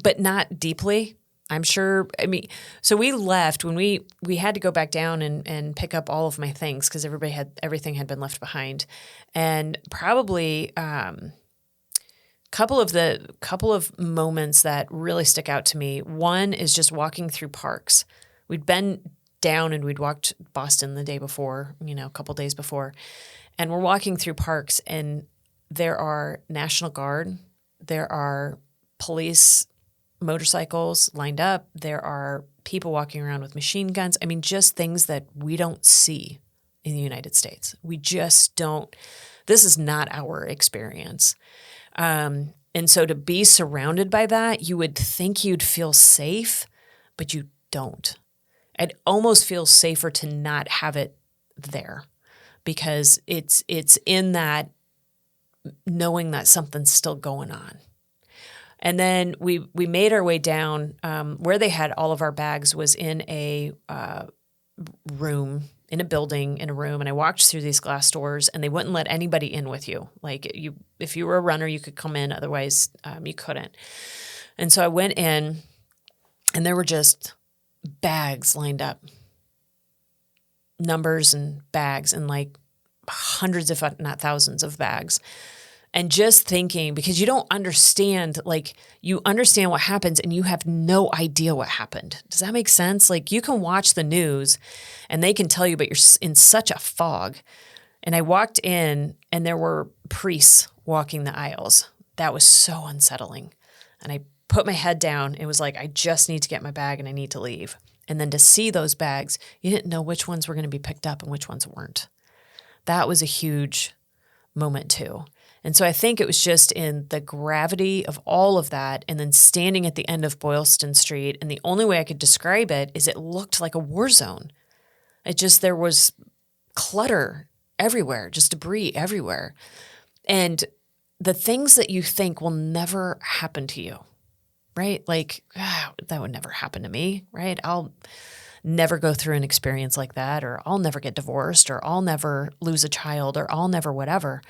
but not deeply. I'm sure. I mean, so we left when we had to go back down and pick up all of my things because everything had been left behind, and probably couple of moments that really stick out to me. One is just walking through parks. We'd been down and we'd walked Boston the day before, you know, a couple days before, and we're walking through parks, and there are National Guard, there are police motorcycles lined up. There are people walking around with machine guns. I mean, just things that we don't see in the United States. We just don't. This is not our experience. And so to be surrounded by that, you would think you'd feel safe, but you don't. I'd almost feel safer to not have it there because it's in that knowing that something's still going on. And then we made our way down. Where they had all of our bags was in a room, in a building, in a room. And I walked through these glass doors, and they wouldn't let anybody in with you. Like, if you were a runner, you could come in. Otherwise, you couldn't. And so I went in, and there were just bags lined up, numbers and bags, and like hundreds, if not thousands of bags. And just thinking, because you don't understand, like, you understand what happens and you have no idea what happened. Does that make sense? Like, you can watch the news and they can tell you, but you're in such a fog. And I walked in and there were priests walking the aisles. That was so unsettling. And I put my head down. It was like, I just need to get my bag and I need to leave. And then to see those bags, you didn't know which ones were going to be picked up and which ones weren't. That was a huge moment too. And so I think it was just in the gravity of all of that, and then standing at the end of Boylston Street, and the only way I could describe it is it looked like a war zone. There was clutter everywhere, just debris everywhere. And the things that you think will never happen to you, right? Like, that would never happen to me, right? I'll never go through an experience like that, or I'll never get divorced, or I'll never lose a child, or I'll never whatever.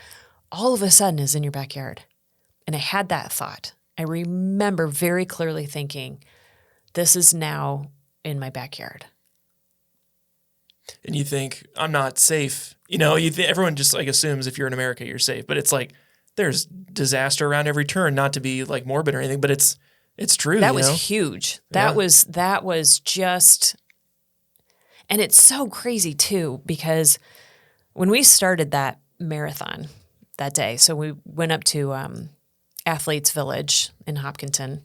All of a sudden is in your backyard. And I had that thought. I remember very clearly thinking, this is now in my backyard. And you think, I'm not safe. You know, everyone just like assumes if you're in America, you're safe. But it's like, there's disaster around every turn, not to be like morbid or anything, but it's true. That was huge. That was just, and it's so crazy too, because when we started that marathon that day, so we went up to Athletes Village in Hopkinton.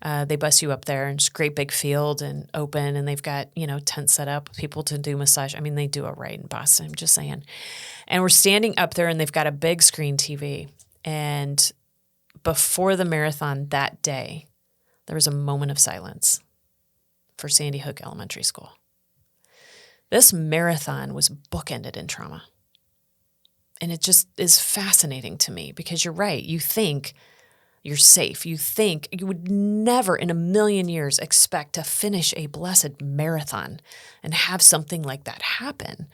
They bus you up there, and it's a great big field and open, and they've got, tents set up, people to do massage. I mean, they do it right in Boston, I'm just saying. And we're standing up there, and they've got a big screen TV. And before the marathon that day, there was a moment of silence for Sandy Hook Elementary School. This marathon was bookended in trauma. And it just is fascinating to me because you're right. You think You're safe. You think you would never in a million years expect to finish a blessed marathon and have something like that happen.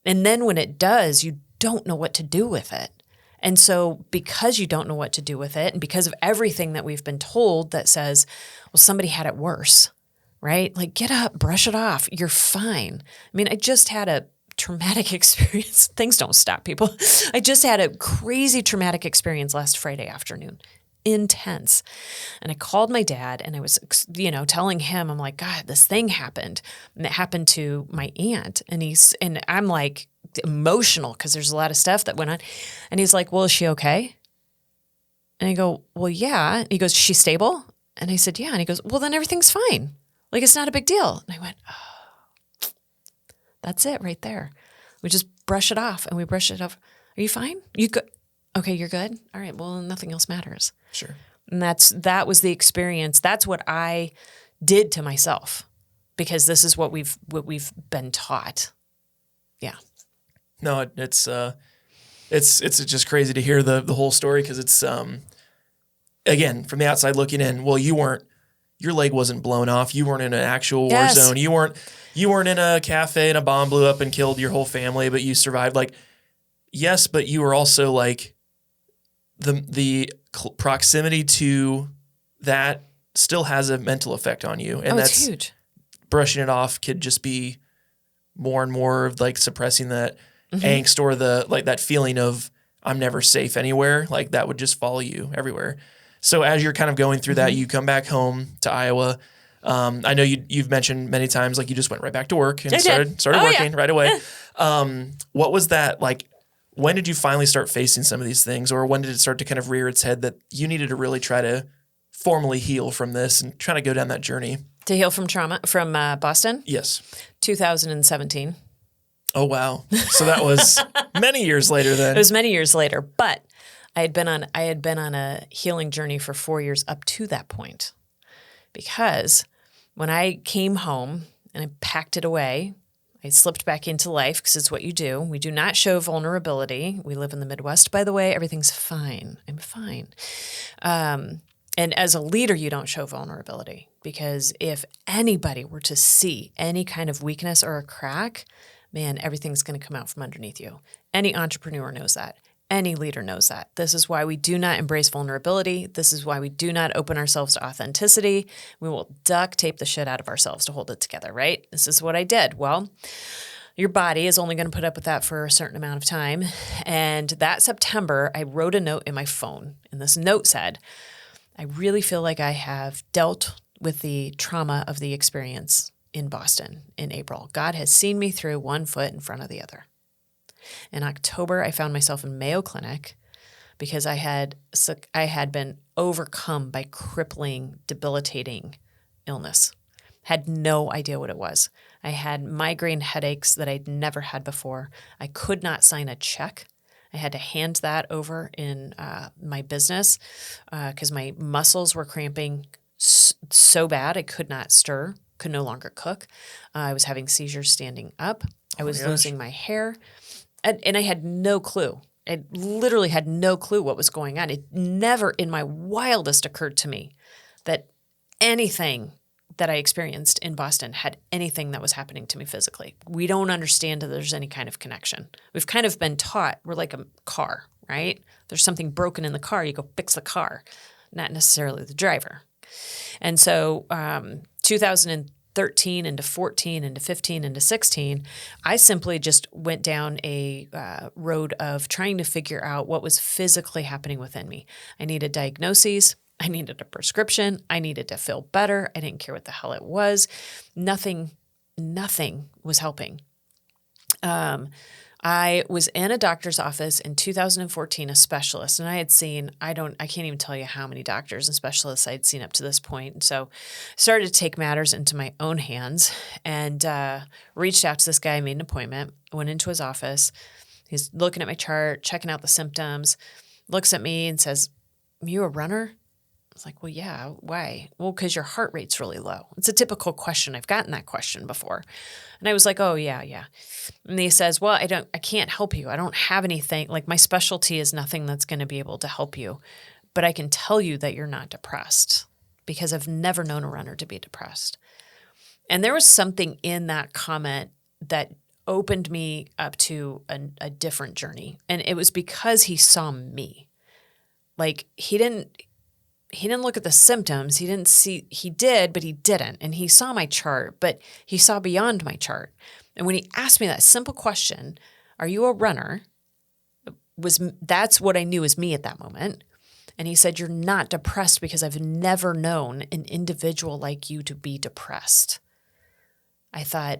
And then when it does, you don't know what to do with it. And so because you don't know what to do with it, and because of everything that we've been told that says, well, somebody had it worse, right? Like, get up, brush it off. You're fine. I mean, I just had a traumatic experience. Things don't stop, people. I just had a crazy traumatic experience last Friday afternoon. Intense. And I called my dad and I was, telling him, I'm like, God, this thing happened. And it happened to my aunt. And I'm like emotional because there's a lot of stuff that went on. And he's like, well, is she okay? And I go, well, yeah. And he goes, is she stable? And I said, yeah. And he goes, well, then everything's fine. Like, it's not a big deal. And I went, oh, that's it right there. We just brush it off and we brush it off. Are you fine? You good? Okay, you're good? All right, well, nothing else matters. Sure. And that was the experience. That's what I did to myself because this is what we've been taught. Yeah. No, it's just crazy to hear the whole story because it's again, from the outside looking in, well, your leg wasn't blown off. You weren't in an actual war zone. You weren't in a cafe and a bomb blew up and killed your whole family, but you survived. Like, yes, but you were also like the proximity to that still has a mental effect on you. And that's huge. Brushing it off could just be more and more of like suppressing that angst or that feeling of I'm never safe anywhere. Like that would just follow you everywhere. So as you're kind of going through that, you come back home to Iowa. I know you've mentioned many times, like you just went right back to work and started working right away. What was that like? When did you finally start facing some of these things, or when did it start to kind of rear its head that you needed to really try to formally heal from this and try to go down that journey? To heal from trauma from Boston? Yes. 2017. Oh, wow. So that was many years later then. It was many years later, but I had been on a healing journey for 4 years up to that point. Because when I came home and I packed it away, I slipped back into life because it's what you do. We do not show vulnerability. We live in the Midwest, by the way. Everything's fine. I'm fine. And as a leader, you don't show vulnerability because if anybody were to see any kind of weakness or a crack, man, everything's going to come out from underneath you. Any entrepreneur knows that. Any leader knows that. This is why we do not embrace vulnerability. This is why we do not open ourselves to authenticity. We will duct tape the shit out of ourselves to hold it together, right? This is what I did. Well, your body is only going to put up with that for a certain amount of time. And that September, I wrote a note in my phone. And this note said, I really feel like I have dealt with the trauma of the experience in Boston in April. God has seen me through one foot in front of the other. In October, I found myself in Mayo Clinic because I had been overcome by crippling, debilitating illness. Had no idea what it was. I had migraine headaches that I'd never had before. I could not sign a check. I had to hand that over in my business because my muscles were cramping so bad I could not stir, could no longer cook. I was having seizures standing up. I was losing my hair. And I had no clue. I literally had no clue what was going on. It never in my wildest occurred to me that anything that I experienced in Boston had anything that was happening to me physically. We don't understand that there's any kind of connection. We've kind of been taught we're like a car, right? There's something broken in the car, you go fix the car, not necessarily the driver. And so 2013 into 14 into 15 into 16, I simply just went down a road of trying to figure out what was physically happening within me. I needed diagnoses. I needed a prescription. I needed to feel better. I didn't care what the hell it was. Nothing was helping. I was in a doctor's office in 2014, a specialist, and I had seen, I can't even tell you how many doctors and specialists I'd seen up to this point. And so I started to take matters into my own hands and reached out to this guy, made an appointment, went into his office. He's looking at my chart, checking out the symptoms, looks at me and says, "You a runner?" I was like, "Well, yeah, why?" "Well, because your heart rate's really low." It's a typical question. I've gotten that question before. And I was like, "Oh, yeah." And he says, "Well, I can't help you. I don't have anything. Like my specialty is nothing that's going to be able to help you. but I can tell you that you're not depressed because I've never known a runner to be depressed. And there was something in that comment that opened me up to a different journey. And it was because he saw me. Like he didn't look at the symptoms. He did, but he didn't. And he saw my chart, but he saw beyond my chart. And when he asked me that simple question, are you a runner? That's what I knew as me at that moment. And he said, you're not depressed because I've never known an individual like you to be depressed. I thought,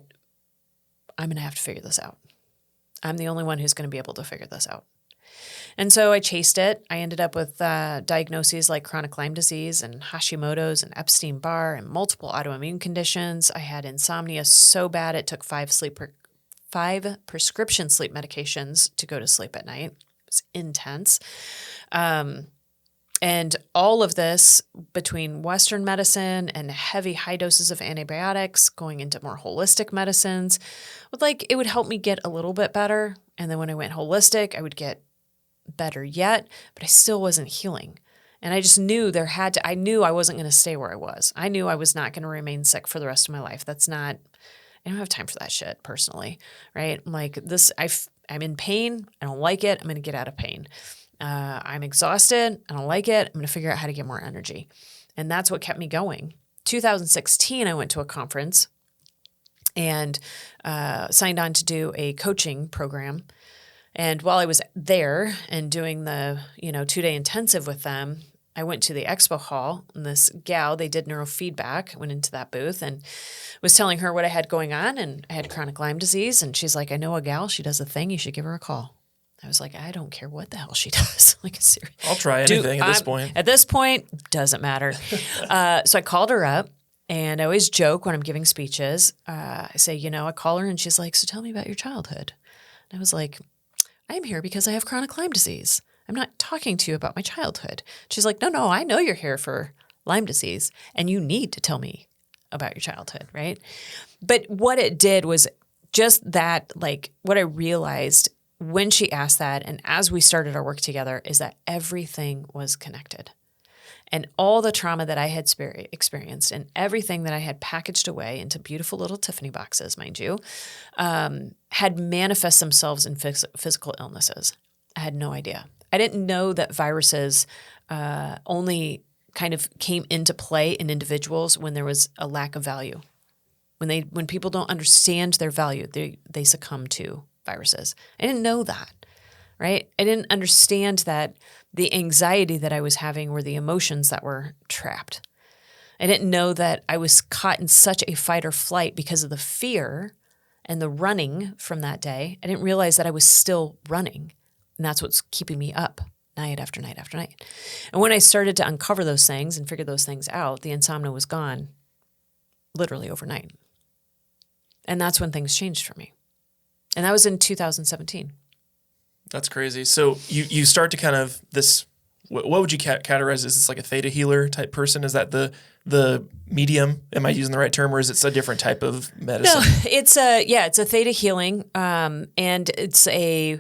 I'm going to have to figure this out. I'm the only one who's going to be able to figure this out. And so I chased it. I ended up with diagnoses like chronic Lyme disease and Hashimoto's and Epstein-Barr and multiple autoimmune conditions. I had insomnia so bad it took 5 prescription sleep medications to go to sleep at night. It was intense. And all of this between Western medicine and heavy high doses of antibiotics, going into more holistic medicines, it would help me get a little bit better. And then when I went holistic, I would get better yet, but I still wasn't healing. And I just knew I knew I wasn't going to stay where I was. I knew I was not going to remain sick for the rest of my life. I don't have time for that shit personally, right? I'm like this, I'm in pain. I don't like it. I'm going to get out of pain. I'm exhausted. I don't like it. I'm going to figure out how to get more energy. And that's what kept me going. 2016, I went to a conference and signed on to do a coaching program. And while I was there and doing the 2-day intensive with them, I went to the expo hall, and this gal, they did neurofeedback, went into that booth and was telling her what I had going on. And I had chronic Lyme disease. And she's like, I know a gal, she does a thing. You should give her a call. I was like, I don't care what the hell she does. Seriously. I'll try anything at this point. At this point, doesn't matter. So I called her up, and I always joke when I'm giving speeches. I say, I call her, and she's like, so tell me about your childhood. And I was like, I'm here because I have chronic Lyme disease. I'm not talking to you about my childhood. She's like, no, I know you're here for Lyme disease, and you need to tell me about your childhood, right? But what it did was just that, what I realized when she asked that, and as we started our work together, is that everything was connected. And all the trauma that I had experienced and everything that I had packaged away into beautiful little Tiffany boxes, mind you, had manifest themselves in physical illnesses. I had no idea. I didn't know that viruses only kind of came into play in individuals when there was a lack of value. When people don't understand their value, they succumb to viruses. I didn't know that, right? I didn't understand that the anxiety that I was having were the emotions that were trapped. I didn't know that I was caught in such a fight or flight because of the fear and the running from that day. I didn't realize that I was still running, and that's what's keeping me up night after night after night. And when I started to uncover those things and figure those things out, the insomnia was gone literally overnight. And that's when things changed for me. And that was in 2017. That's crazy. So you start to kind of this, what would you categorize? Is this like a theta healer type person? Is that the medium? Am I using the right term, or is it a different type of medicine? No, it's a theta healing. And it's a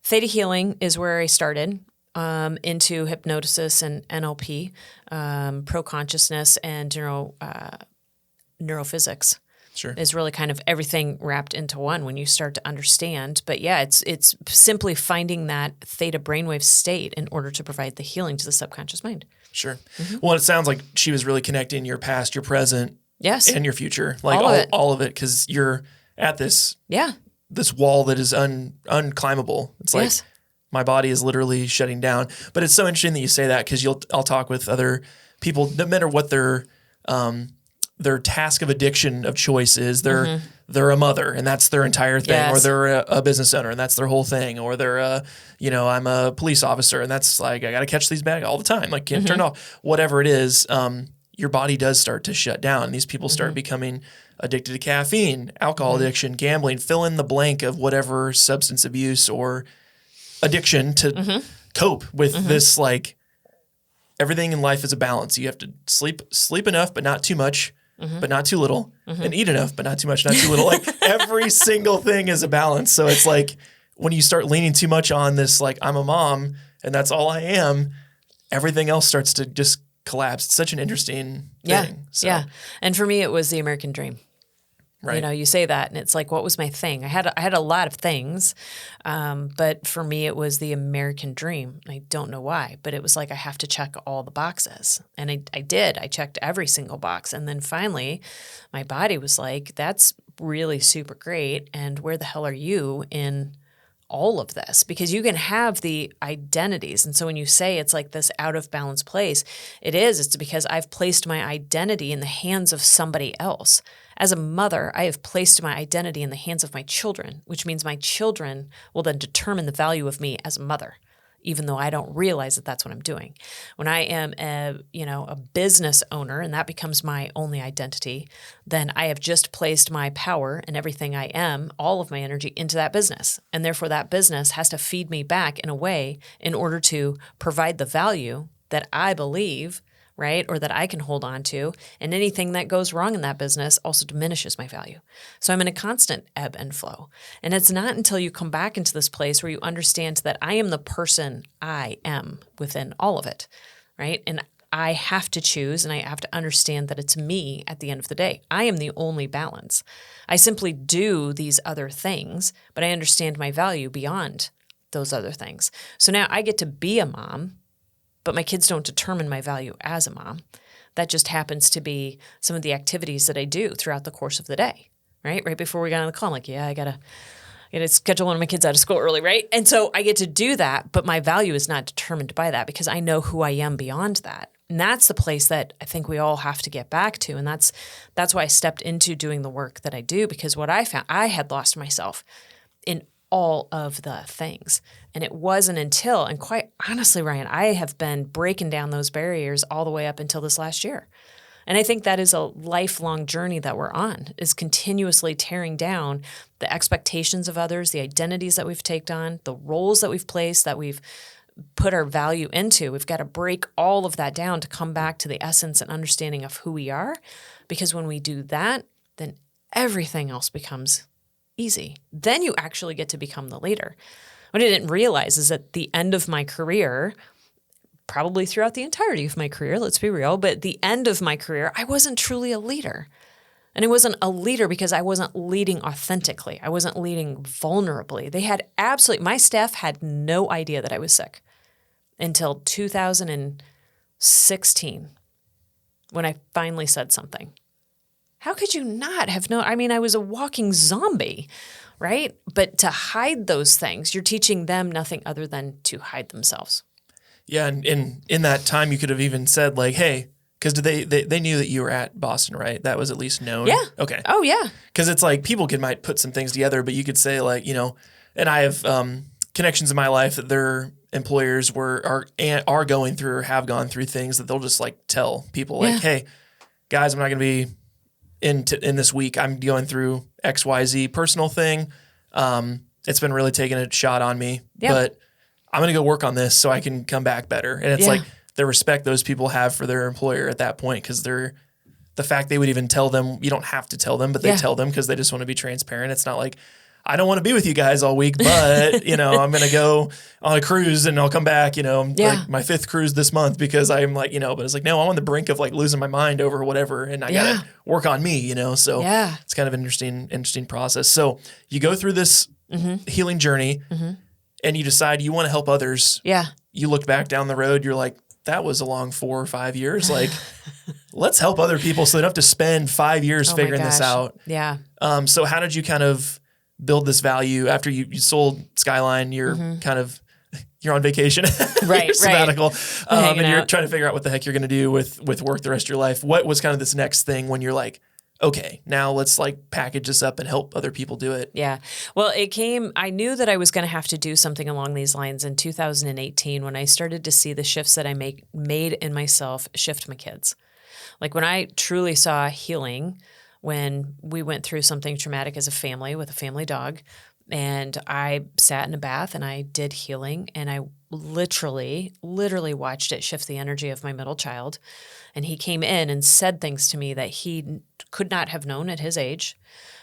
theta healing is where I started into hypnosis and NLP, pro-consciousness and neurophysics. Sure. Is really kind of everything wrapped into one when you start to understand. But yeah, it's simply finding that theta brainwave state in order to provide the healing to the subconscious mind. Sure. Mm-hmm. Well, it sounds like she was really connecting your past, your present, yes, and your future, like all of it, because you're at this wall that is unclimbable. It's like my body is literally shutting down. But it's so interesting that you say that, because I'll talk with other people, no matter what their task of addiction of choice is. They're a mother, and that's their entire thing, yes. Or they're a business owner, and that's their whole thing, or they're I'm a police officer, and that's like, I got to catch these bad all the time, like can't turn off, whatever it is. Your body does start to shut down, and these people start becoming addicted to caffeine, alcohol addiction, gambling, fill in the blank of whatever substance abuse or addiction to cope with this, like, everything in life is a balance. You have to sleep enough, but not too much. But not too little, and eat enough, but not too much, not too little. Like every single thing is a balance. So it's like when you start leaning too much on this, like I'm a mom and that's all I am, everything else starts to just collapse. It's such an interesting thing. So, yeah. And for me, it was the American dream. right. You know, you say that and it's like, what was my thing? I had a lot of things, but for me, it was the American dream. I don't know why, but it was like, I have to check all the boxes. And I did. I checked every single box. And then finally, my body was like, that's really super great. And where the hell are you in all of this? Because you can have the identities. And so when you say it's like this out of balance place, it's because I've placed my identity in the hands of somebody else. As a mother, I have placed my identity in the hands of my children, which means my children will then determine the value of me as a mother, even though I don't realize that that's what I'm doing. When I am a business owner and that becomes my only identity, then I have just placed my power and everything I am, all of my energy into that business. And therefore that business has to feed me back in a way in order to provide the value that I believe, right, or that I can hold on to, and anything that goes wrong in that business also diminishes my value. So I'm in a constant ebb and flow. And it's not until you come back into this place where you understand that I am the person I am within all of it, right? And I have to choose and I have to understand that it's me at the end of the day. I am the only balance. I simply do these other things, but I understand my value beyond those other things. So now I get to be a mom, but my kids don't determine my value as a mom. That just happens to be some of the activities that I do throughout the course of the day, right? Right before we got on the call, I'm like, yeah, I gotta schedule one of my kids out of school early, right? And so I get to do that, but my value is not determined by that because I know who I am beyond that. And that's the place that I think we all have to get back to. And that's why I stepped into doing the work that I do, because what I found, I had lost myself in all of the things. And it wasn't until, and quite honestly, Ryan, I have been breaking down those barriers all the way up until this last year. And I think that is a lifelong journey that we're on, is continuously tearing down the expectations of others, the identities that we've taken on, the roles that we've placed, that we've put our value into. We've got to break all of that down to come back to the essence and understanding of who we are. Because when we do that, then everything else becomes easy. Then you actually get to become the leader. What I didn't realize is at the end of my career, probably throughout the entirety of my career, let's be real, but at the end of my career, I wasn't truly a leader. And I wasn't a leader because I wasn't leading authentically. I wasn't leading vulnerably. My staff had no idea that I was sick until 2016 when I finally said something. How could you not have known? I mean, I was a walking zombie, right? But to hide those things, you're teaching them nothing other than to hide themselves. Yeah, and in that time, you could have even said like, hey, because they knew that you were at Boston, right? That was at least known. Yeah. Okay. Oh, yeah. Because it's like people might put some things together, but you could say like, and I have connections in my life that their employers are going through or have gone through things that they'll just like tell people like, hey, guys, I'm not going to be in this week. I'm going through XYZ personal thing. It's been really taking a shot on me, but I'm going to go work on this so I can come back better. And it's like the respect those people have for their employer at that point, because the fact they would even tell them, you don't have to tell them, but they tell them because they just want to be transparent. It's not like, I don't want to be with you guys all week, but I'm going to go on a cruise and I'll come back, like my 5th cruise this month because I'm like, but it's like, no, I'm on the brink of like losing my mind over whatever. And I got to work on me, so it's kind of an interesting process. So you go through this healing journey and you decide you want to help others. Yeah. You look back down the road, you're like, that was a long 4 or 5 years. Like, let's help other people so they don't have to spend 5 years figuring this out. Yeah. So how did you kind of build this value after you sold Skyline? You're you're on vacation, right? You're sabbatical, and you're out. trying to figure out what the heck you're going to do with work the rest of your life. What was kind of this next thing when you're like, okay, now let's like package this up and help other people do it? Yeah. Well, I knew that I was going to have to do something along these lines in 2018 when I started to see the shifts that I made in myself shift my kids. Like when I truly saw healing, when we went through something traumatic as a family with a family dog, and I sat in a bath and I did healing, and I literally watched it shift the energy of my middle child. And he came in and said things to me that he could not have known at his age,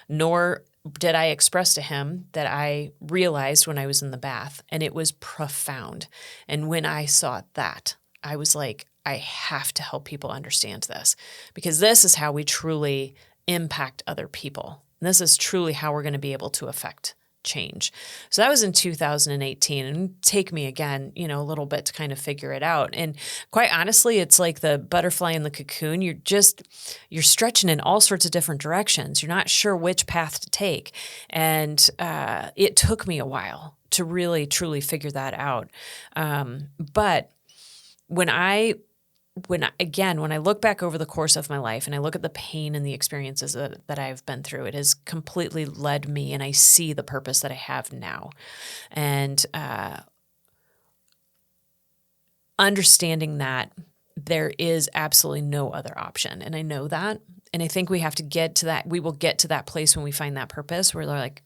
nor did I express to him that I realized when I was in the bath. And it was profound. And when I saw that, I was like, I have to help people understand this, because this is how we truly impact other people. And this is truly how we're going to be able to affect change. So that was in 2018, and it'd take me again, a little bit to kind of figure it out. And quite honestly, it's like the butterfly in the cocoon. You're stretching in all sorts of different directions. You're not sure which path to take. And it took me a while to really, truly figure that out. But when I look back over the course of my life and I look at the pain and the experiences that I've been through, it has completely led me, and I see the purpose that I have now. And understanding that there is absolutely no other option. And I know that. And I think we have to get to that. We will get to that place when we find that purpose where they're like,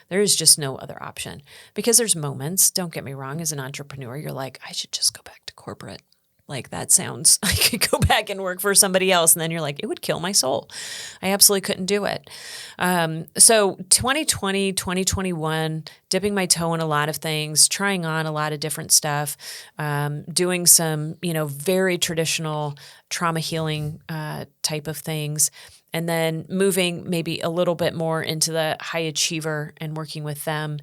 there is just no other option. Because there's moments, don't get me wrong, as an entrepreneur, you're like, I should just go back to corporate. Like, that sounds, I could go back and work for somebody else. And then you're like, it would kill my soul. I absolutely couldn't do it. So 2020, 2021, dipping my toe in a lot of things, trying on a lot of different stuff, doing some, very traditional trauma healing type of things. And then moving maybe a little bit more into the high achiever and working with them.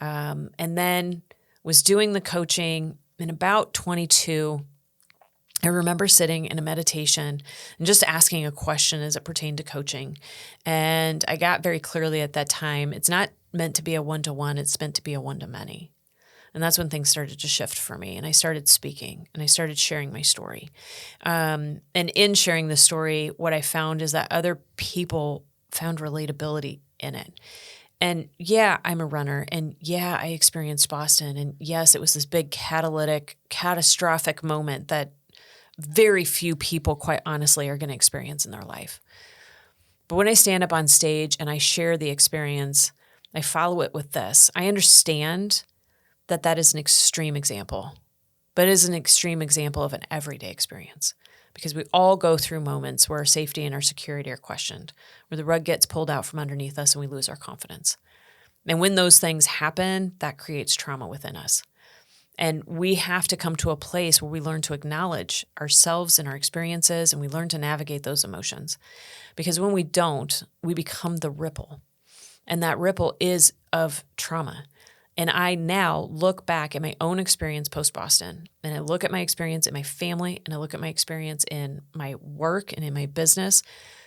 And then was doing the coaching in about 22. I remember sitting in a meditation and just asking a question as it pertained to coaching. And I got very clearly at that time, it's not meant to be a one-to-one, it's meant to be a one-to-many. And that's when things started to shift for me. And I started speaking and I started sharing my story. And in sharing the story, what I found is that other people found relatability in it. And yeah, I'm a runner. And yeah, I experienced Boston. And yes, it was this big catastrophic moment that very few people, quite honestly, are going to experience in their life. But when I stand up on stage and I share the experience, I follow it with this. I understand that that is an extreme example, but it is an extreme example of an everyday experience, because we all go through moments where our safety and our security are questioned, where the rug gets pulled out from underneath us and we lose our confidence. And when those things happen, that creates trauma within us. And we have to come to a place where we learn to acknowledge ourselves and our experiences, and we learn to navigate those emotions. Because when we don't, we become the ripple. And that ripple is of trauma. And I now look back at my own experience post-Boston, and I look at my experience in my family, and I look at my experience in my work and in my business,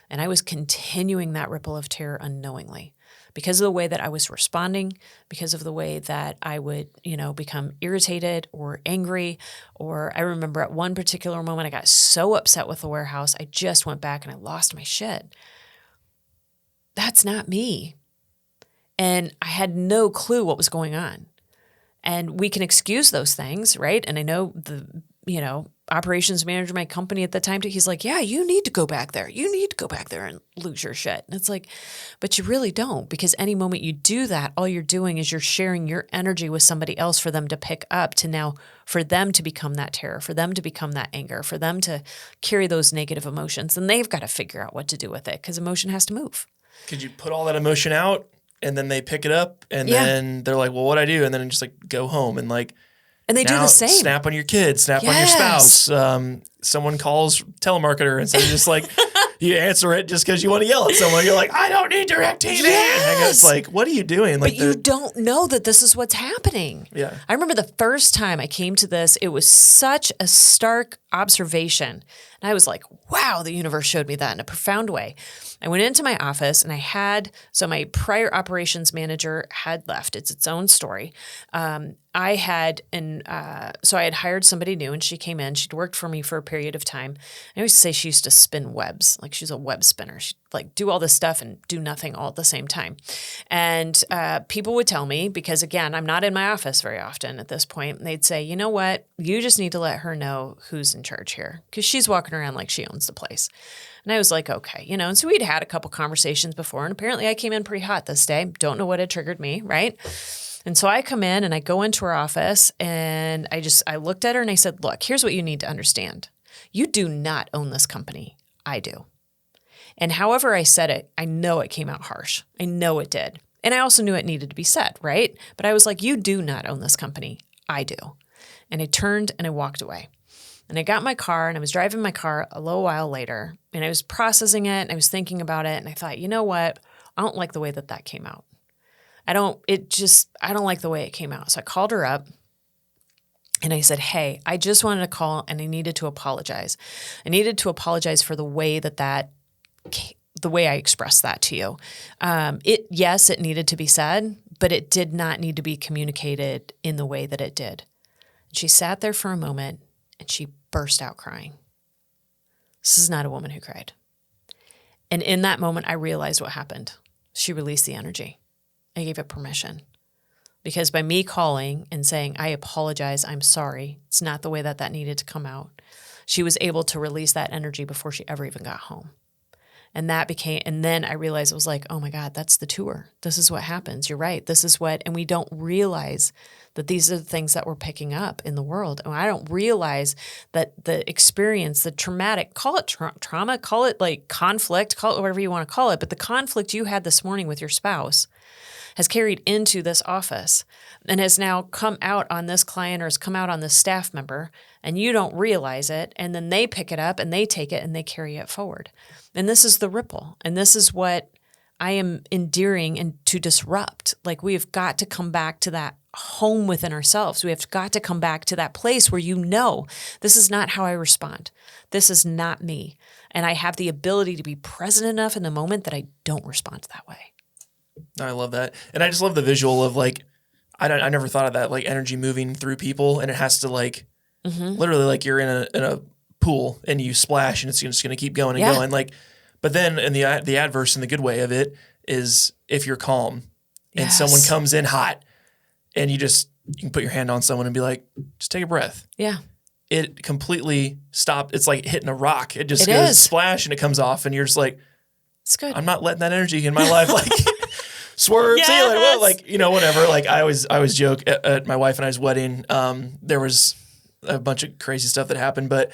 and I was continuing that ripple of terror unknowingly. Because of the way that I was responding, because of the way that I would, become irritated or angry. Or I remember at one particular moment, I got so upset with the warehouse, I just went back and I lost my shit. That's not me. And I had no clue what was going on. And we can excuse those things, right? And I know the, operations manager of my company at the time, he's like, yeah, you need to go back there. You need to go back there and lose your shit. And it's like, but you really don't, because any moment you do that, all you're doing is you're sharing your energy with somebody else for them to pick up, to now for them to become that terror, for them to become that anger, for them to carry those negative emotions. And they've got to figure out what to do with it, because emotion has to move. Could you put all that emotion out and then they pick it up and then they're like, well, what'd I do? And then just like go home and like, and they do the same. Snap on your kids, snap on your spouse. Someone calls telemarketer and says, just like, you answer it just because you want to yell at someone. You're like, I don't need DirecTV. And it's like, what are you doing? But you don't know that this is what's happening. Yeah. I remember the first time I came to this, it was such a stark observation. And I was like, wow, the universe showed me that in a profound way. I went into my office and my prior operations manager had left. It's its own story. So I had hired somebody new, and she came in. She'd worked for me for a period of time. I always say she used to spin webs, like she's a web spinner. She'd like do all this stuff and do nothing all at the same time. And people would tell me, because again, I'm not in my office very often at this point, and they'd say, you know what, you just need to let her know who's in charge here, because she's walking around like she owns the place. And I was like, okay, and so we'd had a couple conversations before, and apparently I came in pretty hot this day. Don't know what had triggered me, right? And so I come in and I go into her office, and I looked at her and I said, look, here's what you need to understand. You do not own this company. I do. And however I said it, I know it came out harsh. I know it did. And I also knew it needed to be said, right? But I was like, you do not own this company. I do. And I turned and I walked away. And I got in my car and I was driving my car a little while later and I was processing it and I was thinking about it. And I thought, you know what? I don't like the way that came out. I don't like the way it came out. So I called her up and I said, hey, I just wanted to call and I needed to apologize. I needed to apologize for the way the way I expressed that to you. Yes, it needed to be said, but it did not need to be communicated in the way that it did. She sat there for a moment and she burst out crying. This is not a woman who cried. And in that moment, I realized what happened. She released the energy. I gave it permission. Because by me calling and saying, I apologize, I'm sorry, it's not the way that needed to come out, she was able to release that energy before she ever even got home. And then I realized it was like, oh my God, that's the tour. This is what happens. You're right. And we don't realize that these are the things that we're picking up in the world. And I don't realize that the experience, the traumatic, call it trauma, call it like conflict, call it whatever you want to call it. But the conflict you had this morning with your spouse has carried into this office and has now come out on this client or has come out on this staff member, and you don't realize it. And then they pick it up and they take it and they carry it forward. And this is the ripple. And this is what I am endearing and to disrupt. Like, we've got to come back to that home within ourselves. We have got to come back to that place where this is not how I respond. This is not me. And I have the ability to be present enough in the moment that I don't respond that way. I love that. And I just love the visual of like, I never thought of that, like energy moving through people, and it has to like, literally like you're in a pool and you splash and it's just going to keep going and going. Like, but then in the adverse and the good way of it is if you're calm and someone comes in hot and you can put your hand on someone and be like, just take a breath. Yeah. It completely stopped. It's like hitting a rock. It just goes splash and it comes off and you're just like, it's good. I'm not letting that energy in my life. Like, swerve, see you later. Well, like, whatever. Like I always joke at my wife and I's wedding, there was a bunch of crazy stuff that happened, but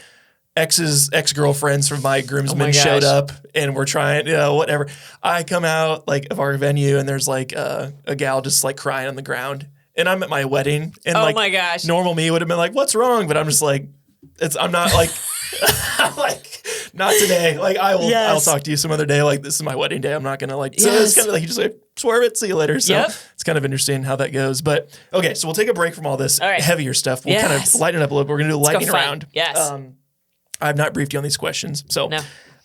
ex-girlfriends from my groomsmen showed up and we're trying, whatever. I come out like of our venue and there's like a gal just like crying on the ground, and I'm at my wedding and my gosh, normal me would have been like, what's wrong? But I'm just like, I'm not like, I'm like, not today. Like I'll talk to you some other day. Like, this is my wedding day. I'm not going to like, so it's kind of like, you just like swerve it. See you later. So it's kind of interesting how that goes, but okay. So we'll take a break from all this heavier stuff. We'll kind of lighten it up a little bit. We're going to do a lightning round. Yes. I've not briefed you on these questions, so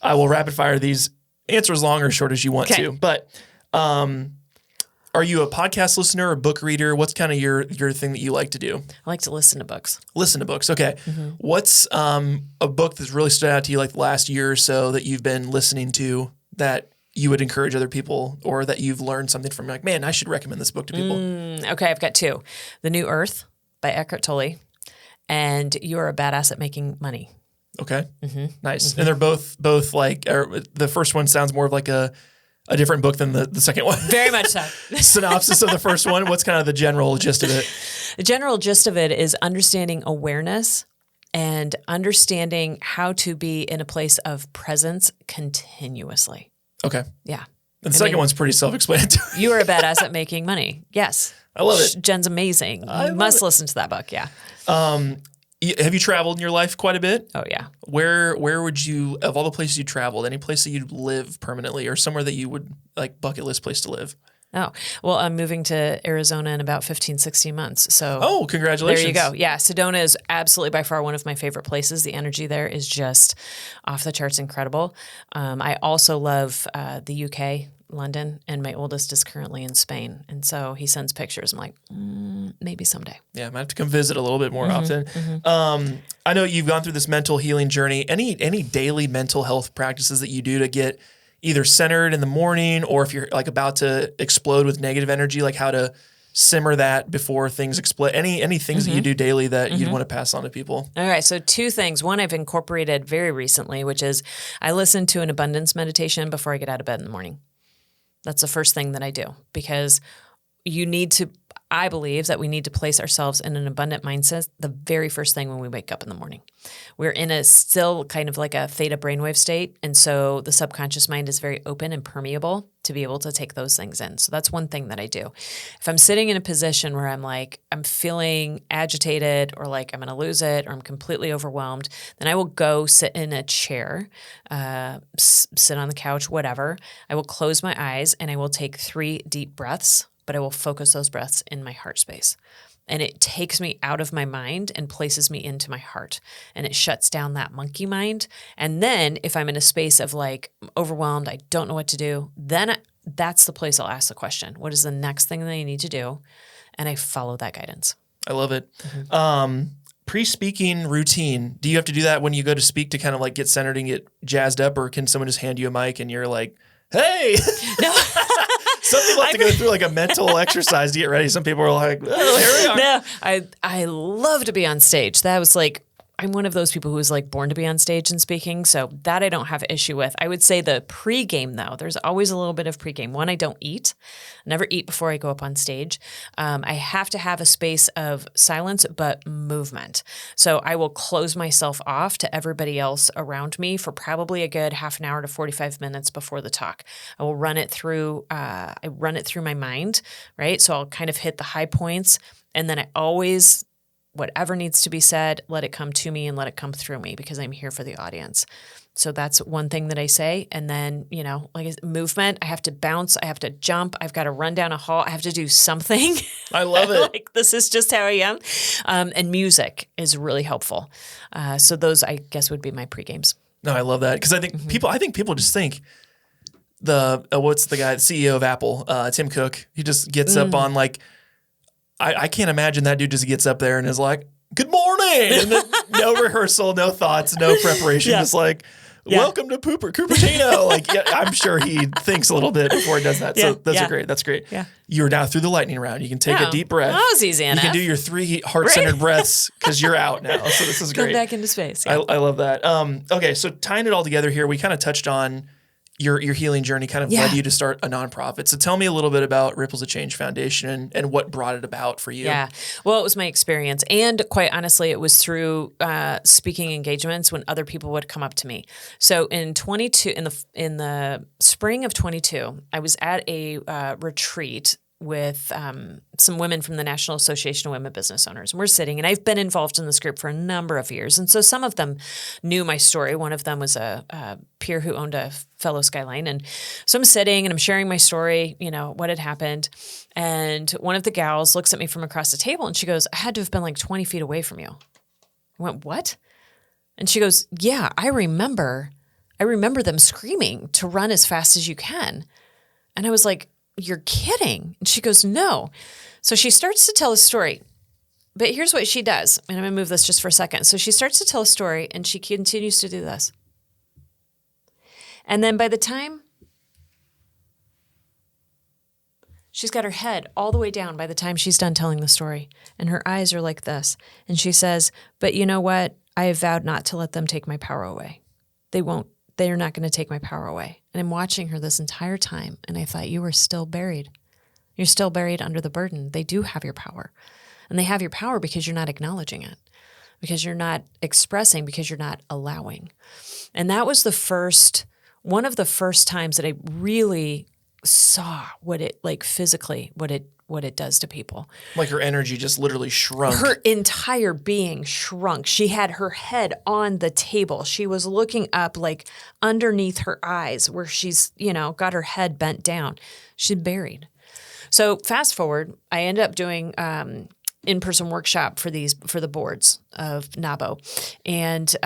I will rapid fire these. Answer as long or short as you want to, but, are you a podcast listener or book reader? What's kind of your thing that you like to do? I like to listen to books. Listen to books. Okay. Mm-hmm. What's a book that's really stood out to you like the last year or so that you've been listening to that you would encourage other people, or that you've learned something from? Like, man, I should recommend this book to people. Okay. I've got two. The New Earth by Eckhart Tolle and You're a Badass at Making Money. Okay. Mm-hmm. Nice. Mm-hmm. And they're both like, the first one sounds more of like a different book than the second one. Very much so. Synopsis of the first one. What's kind of the general gist of it? The general gist of it is understanding awareness and understanding how to be in a place of presence continuously. Okay. Yeah. And the second one's pretty self-explanatory. You are a badass at making money. Yes. I love it. Jen's amazing. You must listen to that book. Yeah. Have you traveled in your life quite a bit? Oh, yeah. Where would you, of all the places you traveled, any place that you'd live permanently or somewhere that you would, like, bucket list place to live? Oh, well, I'm moving to Arizona in about 15, 16 months. So, oh, congratulations. There you go. Yeah. Sedona is absolutely by far one of my favorite places. The energy there is just off the charts incredible. I also love the UK, London, and my oldest is currently in Spain. And so he sends pictures. I'm like, maybe someday. Yeah, I might have to come visit a little bit more often. Mm-hmm. I know you've gone through this mental healing journey. Any daily mental health practices that you do to get either centered in the morning, or if you're like about to explode with negative energy, like how to simmer that before things explode? Any things that you do daily that you'd want to pass on to people? All right. So two things. One I've incorporated very recently, which is I listen to an abundance meditation before I get out of bed in the morning. That's the first thing that I do, because you need to, I believe that we need to place ourselves in an abundant mindset the very first thing when we wake up in the morning. We're in a still kind of like a theta brainwave state. And so the subconscious mind is very open and permeable to be able to take those things in. So that's one thing that I do. If I'm sitting in a position where I'm feeling agitated or like I'm going to lose it or I'm completely overwhelmed, then I will go sit in a chair, sit on the couch, whatever. I will close my eyes and I will take 3 deep breaths, but I will focus those breaths in my heart space. And it takes me out of my mind and places me into my heart. And it shuts down that monkey mind. And then if I'm in a space of like overwhelmed, I don't know what to do, then that's the place I'll ask the question. What is the next thing that I need to do? And I follow that guidance. I love it. Pre-speaking routine. Do you have to do that when you go to speak to kind of like get centered and get jazzed up, or can someone just hand you a mic and you're like, hey? No. Some people have to go through like a mental exercise to get ready. Some people are like, oh, here we are. No, I love to be on stage. That was like, I'm one of those people who was like born to be on stage and speaking. So that I don't have issue with. I would say the pregame though, there's always a little bit of pregame. One, I don't eat. I never eat before I go up on stage. I have to have a space of silence, but movement. So I will close myself off to everybody else around me for probably a good half an hour to 45 minutes before the talk. I will run it through, my mind, right? So I'll kind of hit the high points, and then I always, whatever needs to be said, let it come to me and let it come through me because I'm here for the audience. So that's one thing that I say. And then, like movement, I have to bounce, I have to jump, I've got to run down a hall, I have to do something. I love it. Like this is just how I am. And music is really helpful. So those, I guess, would be my pre-games. No, I love that because I think people just think what's the guy, the CEO of Apple, Tim Cook, he just gets up on like, I can't imagine that dude just gets up there and is like, good morning. And then no rehearsal, no thoughts, no preparation. Just like, welcome to Cupertino. Like, I'm sure he thinks a little bit before he does that. So those are great. That's great. Yeah. You're now through the lightning round. You can take a deep breath. That was easy enough. You can do your 3 heart-centered breaths because you're out now. So this is great. Go back into space. Yeah. I love that. Okay, so tying it all together here, we kind of touched on your healing journey kind of led you to start a nonprofit. So tell me a little bit about Ripples of Change Foundation and what brought it about for you. Yeah. Well, it was my experience. And quite honestly, it was through speaking engagements when other people would come up to me. So in the spring of 22, I was at a retreat with some women from the National Association of Women Business Owners. And we're sitting, and I've been involved in this group for a number of years. And so some of them knew my story. One of them was a peer who owned a fellow Skyline. And so I'm sitting and I'm sharing my story, what had happened. And one of the gals looks at me from across the table and she goes, I had to have been like 20 feet away from you. I went, what? And she goes, yeah, I remember them screaming to run as fast as you can. And I was like, you're kidding. And she goes, no. So she starts to tell a story. But here's what she does. And I'm going to move this just for a second. So she starts to tell a story and she continues to do this. And then by the time she's got her head all the way down by the time she's done telling the story, and her eyes are like this. And she says, but you know what? I have vowed not to let them take my power away. They're not going to take my power away. And I'm watching her this entire time. And I thought, you are still buried. You're still buried under the burden. They do have your power. And they have your power because you're not acknowledging it, because you're not expressing, because you're not allowing. And that was one of the first times that I really saw what it, like physically, what it does to people. Like her energy just literally shrunk. Her entire being shrunk. She had her head on the table. She was looking up like underneath her eyes where she's, got her head bent down. She's buried. So fast forward, I ended up doing in-person workshop for the boards of NABO. And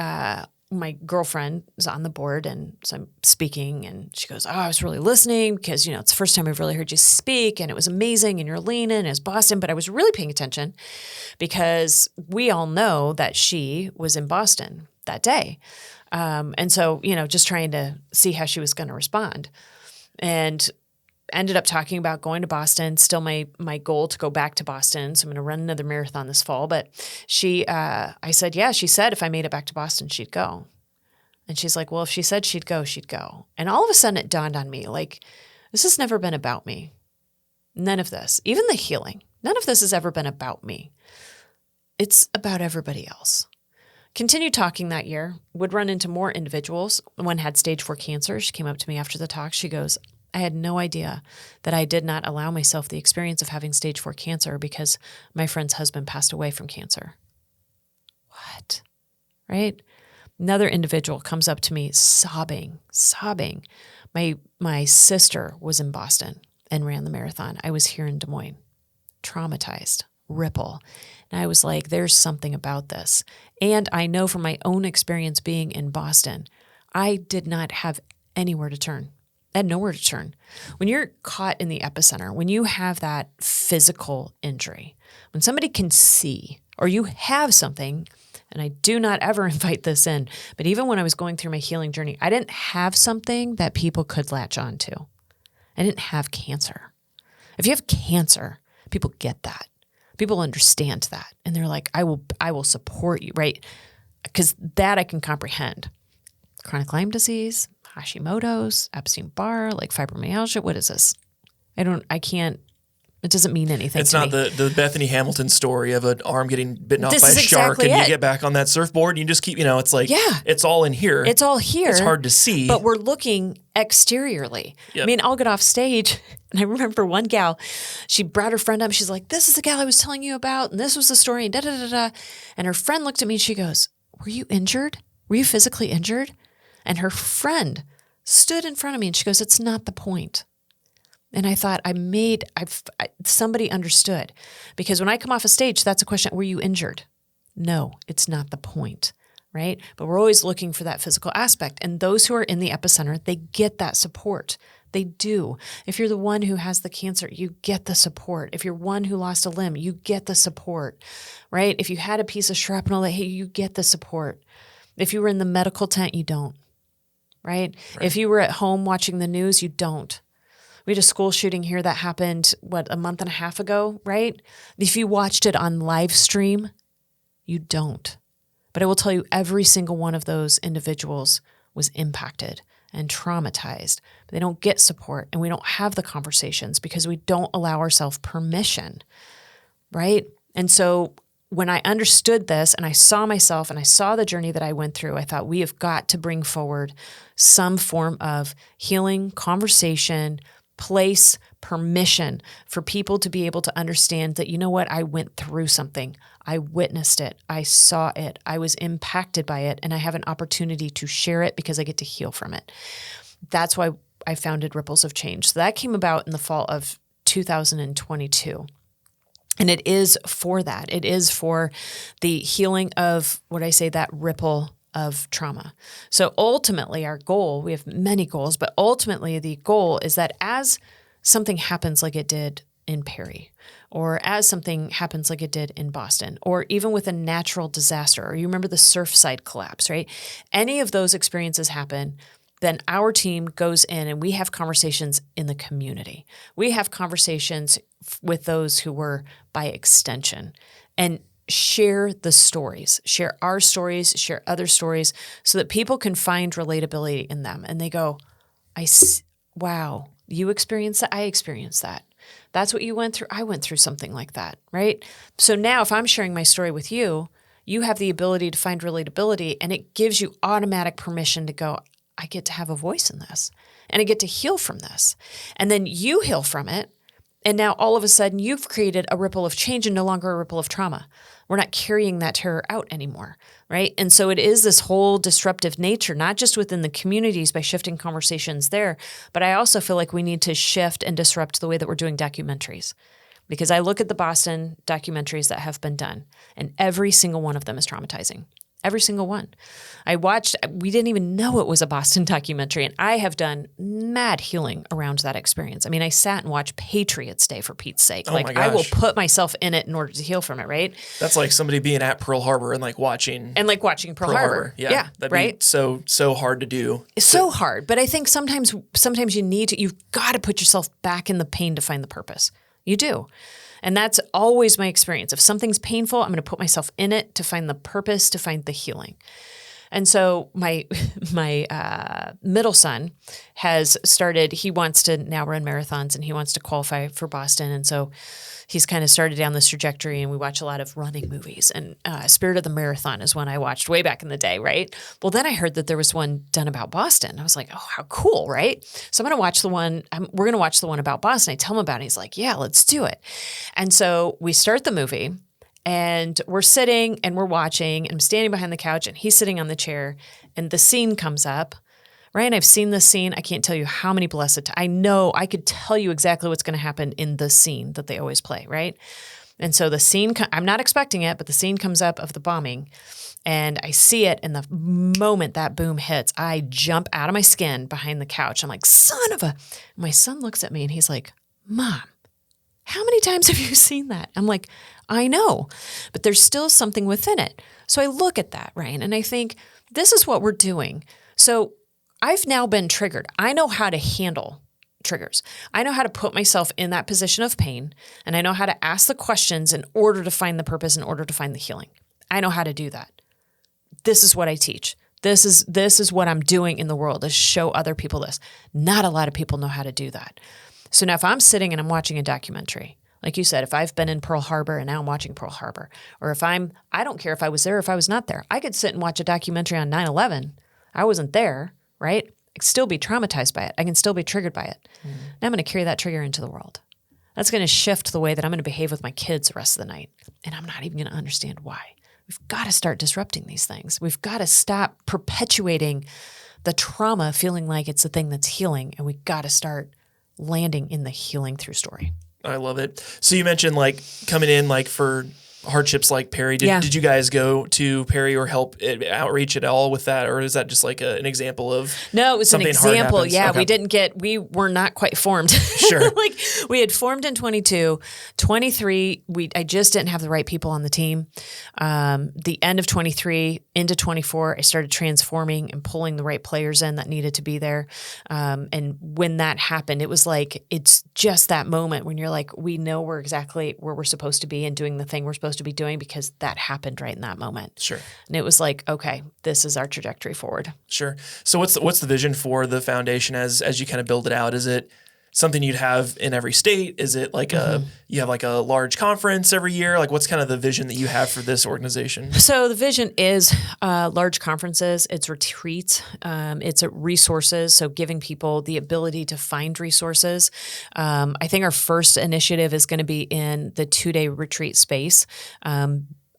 my girlfriend was on the board, and so I'm speaking, and she goes, I was really listening because, it's the first time I've really heard you speak, and it was amazing, and you're leaning, and it's Boston, but I was really paying attention because we all know that she was in Boston that day. And so, just trying to see how she was going to respond. And ended up talking about going to Boston, still my goal to go back to Boston. So I'm going to run another marathon this fall. But I said, yeah, she said if I made it back to Boston, she'd go. And she's like, well, if she said she'd go, she'd go. And all of a sudden it dawned on me, like, this has never been about me. None of this, even the healing, None of this has ever been about me. It's about everybody else. Continued talking that year, would run into more individuals. One had stage 4 cancer. She came up to me after the talk. She goes, I had no idea that I did not allow myself the experience of having stage 4 cancer because my friend's husband passed away from cancer. What? Right? Another individual comes up to me sobbing. My sister was in Boston and ran the marathon. I was here in Des Moines, traumatized, ripple. And I was like, there's something about this. And I know from my own experience being in Boston, I did not have anywhere to turn. I had nowhere to turn. When you're caught in the epicenter, when you have that physical injury, when somebody can see or you have something, and I do not ever invite this in, but even when I was going through my healing journey, I didn't have something that people could latch on to. I didn't have cancer. If you have cancer, people get that. People understand that. And they're like, I will support you, right? Because that I can comprehend. Chronic Lyme disease, Hashimoto's, Epstein-Barr, like fibromyalgia. What is this? I can't, it doesn't mean anything It's to not me. the Bethany Hamilton story of an arm getting bitten off This by a is shark exactly and you it. get back on that surfboard and you just keep, it's like, it's all in here. It's all here. It's hard to see. But we're looking exteriorly. Yep. I mean, I'll get off stage and I remember one gal, she brought her friend up. She's like, this is the gal I was telling you about. And this was the story and da-da-da-da. And her friend looked at me and she goes, were you injured? Were you physically injured? And her friend stood in front of me and she goes, it's not the point. And I thought somebody understood, because when I come off a stage, that's a question. Were you injured? No, it's not the point, right? But we're always looking for that physical aspect. And those who are in the epicenter, they get that support. They do. If you're the one who has the cancer, you get the support. If you're one who lost a limb, you get the support, right? If you had a piece of shrapnel that hit you, you get the support. If you were in the medical tent, you don't, right? If you were at home watching the news, you don't. We had a school shooting here that happened, a month and a half ago, right? If you watched it on live stream, you don't. But I will tell you, every single one of those individuals was impacted and traumatized. But they don't get support, and we don't have the conversations because we don't allow ourselves permission, right? And so when I understood this and I saw myself and I saw the journey that I went through, I thought we have got to bring forward some form of healing, conversation, place, permission for people to be able to understand that, you know what, I went through something. I witnessed it. I saw it. I was impacted by it. And I have an opportunity to share it because I get to heal from it. That's why I founded Ripples of Change. So that came about in the fall of 2022. And it is for that. It is for the healing of that ripple of trauma. So ultimately our goal, we have many goals, but ultimately the goal is that as something happens like it did in Perry, or as something happens like it did in Boston, or even with a natural disaster, or you remember the Surfside collapse, right? Any of those experiences happen, then our team goes in and we have conversations in the community. We have conversations with those who were by extension and share the stories, share our stories, share other stories so that people can find relatability in them. And they go, wow, you experienced that? I experienced that. That's what you went through. I went through something like that, right? So now if I'm sharing my story with you, you have the ability to find relatability, and it gives you automatic permission to go, I get to have a voice in this and I get to heal from this. And then you heal from it. And now all of a sudden you've created a ripple of change and no longer a ripple of trauma. We're not carrying that terror out anymore, right? And so it is this whole disruptive nature, not just within the communities by shifting conversations there, but I also feel like we need to shift and disrupt the way that we're doing documentaries. Because I look at the Boston documentaries that have been done, and every single one of them is traumatizing. Every single one. We didn't even know it was a Boston documentary, and I have done mad healing around that experience. I mean, I sat and watched Patriots Day, for Pete's sake. Oh my I will gosh. put myself in it in order to heal from it, right? That's like somebody being at Pearl Harbor and watching. And watching Pearl Harbor. Yeah. That'd right? be so hard to do. It's so hard. But I think sometimes you've got to put yourself back in the pain to find the purpose. You do. And that's always my experience. If something's painful, I'm going to put myself in it to find the purpose, to find the healing. And so my middle son has started, he wants to now run marathons and he wants to qualify for Boston. And so he's kind of started down this trajectory, and we watch a lot of running movies. And Spirit of the Marathon is one I watched way back in the day, right? Well, then I heard that there was one done about Boston. I was like, oh, how cool, right? So I'm going to watch the one, we're going to watch the one about Boston. I tell him about it. He's like, yeah, let's do it. And so we start the movie, and we're sitting and we're watching, and I'm standing behind the couch and he's sitting on the chair, and the scene comes up. Ryan, I've seen this scene. I can't tell you how many blessed times. I know I could tell you exactly what's going to happen in the scene that they always play, right? And so the scene, I'm not expecting it, but the scene comes up of the bombing, and I see it. And the moment that boom hits, I jump out of my skin behind the couch. I'm like, son of a, my son looks at me and he's like, Mom, how many times have you seen that? I'm like, I know, but there's still something within it. So I look at that, Ryan, and I think this is what we're doing. So I've now been triggered. I know how to handle triggers. I know how to put myself in that position of pain, and I know how to ask the questions in order to find the purpose, in order to find the healing. I know how to do that. This is what I teach. This is what I'm doing in the world, is show other people this. Not a lot of people know how to do that. So now if I'm sitting and I'm watching a documentary, like you said, if I've been in Pearl Harbor and now I'm watching Pearl Harbor, or if I don't care if I was there or if I was not there. I could sit and watch a documentary on 9/11. I wasn't there, right? I can still be traumatized by it. I can still be triggered by it. Mm. Now I'm going to carry that trigger into the world. That's going to shift the way that I'm going to behave with my kids the rest of the night. And I'm not even going to understand why. We've got to start disrupting these things. We've got to stop perpetuating the trauma, feeling like it's the thing that's healing. And we've got to start landing in the healing through story. I love it. So you mentioned like coming in like for hardships like Perry. Did you guys go to Perry or help outreach at all with that? Or is that just like an example of No, it was an example. Yeah, okay. We were not quite formed. Sure. Like we had formed in 22, 23. I just didn't have the right people on the team. The end of 23 into 24, I started transforming and pulling the right players in that needed to be there. And when that happened, it was like, it's just that moment when you're like, we know we're exactly where we're supposed to be and doing the thing we're supposed to be doing because that happened right in that moment. Sure. And it was like, okay, this is our trajectory forward. Sure. So what's the vision for the foundation as you kind of build it out? Is it something you'd have in every state? Is it like you have like a large conference every year? Like what's kind of the vision that you have for this organization? So the vision is large conferences, it's retreats, it's resources. So giving people the ability to find resources. I think our first initiative is going to be in the 2-day retreat space.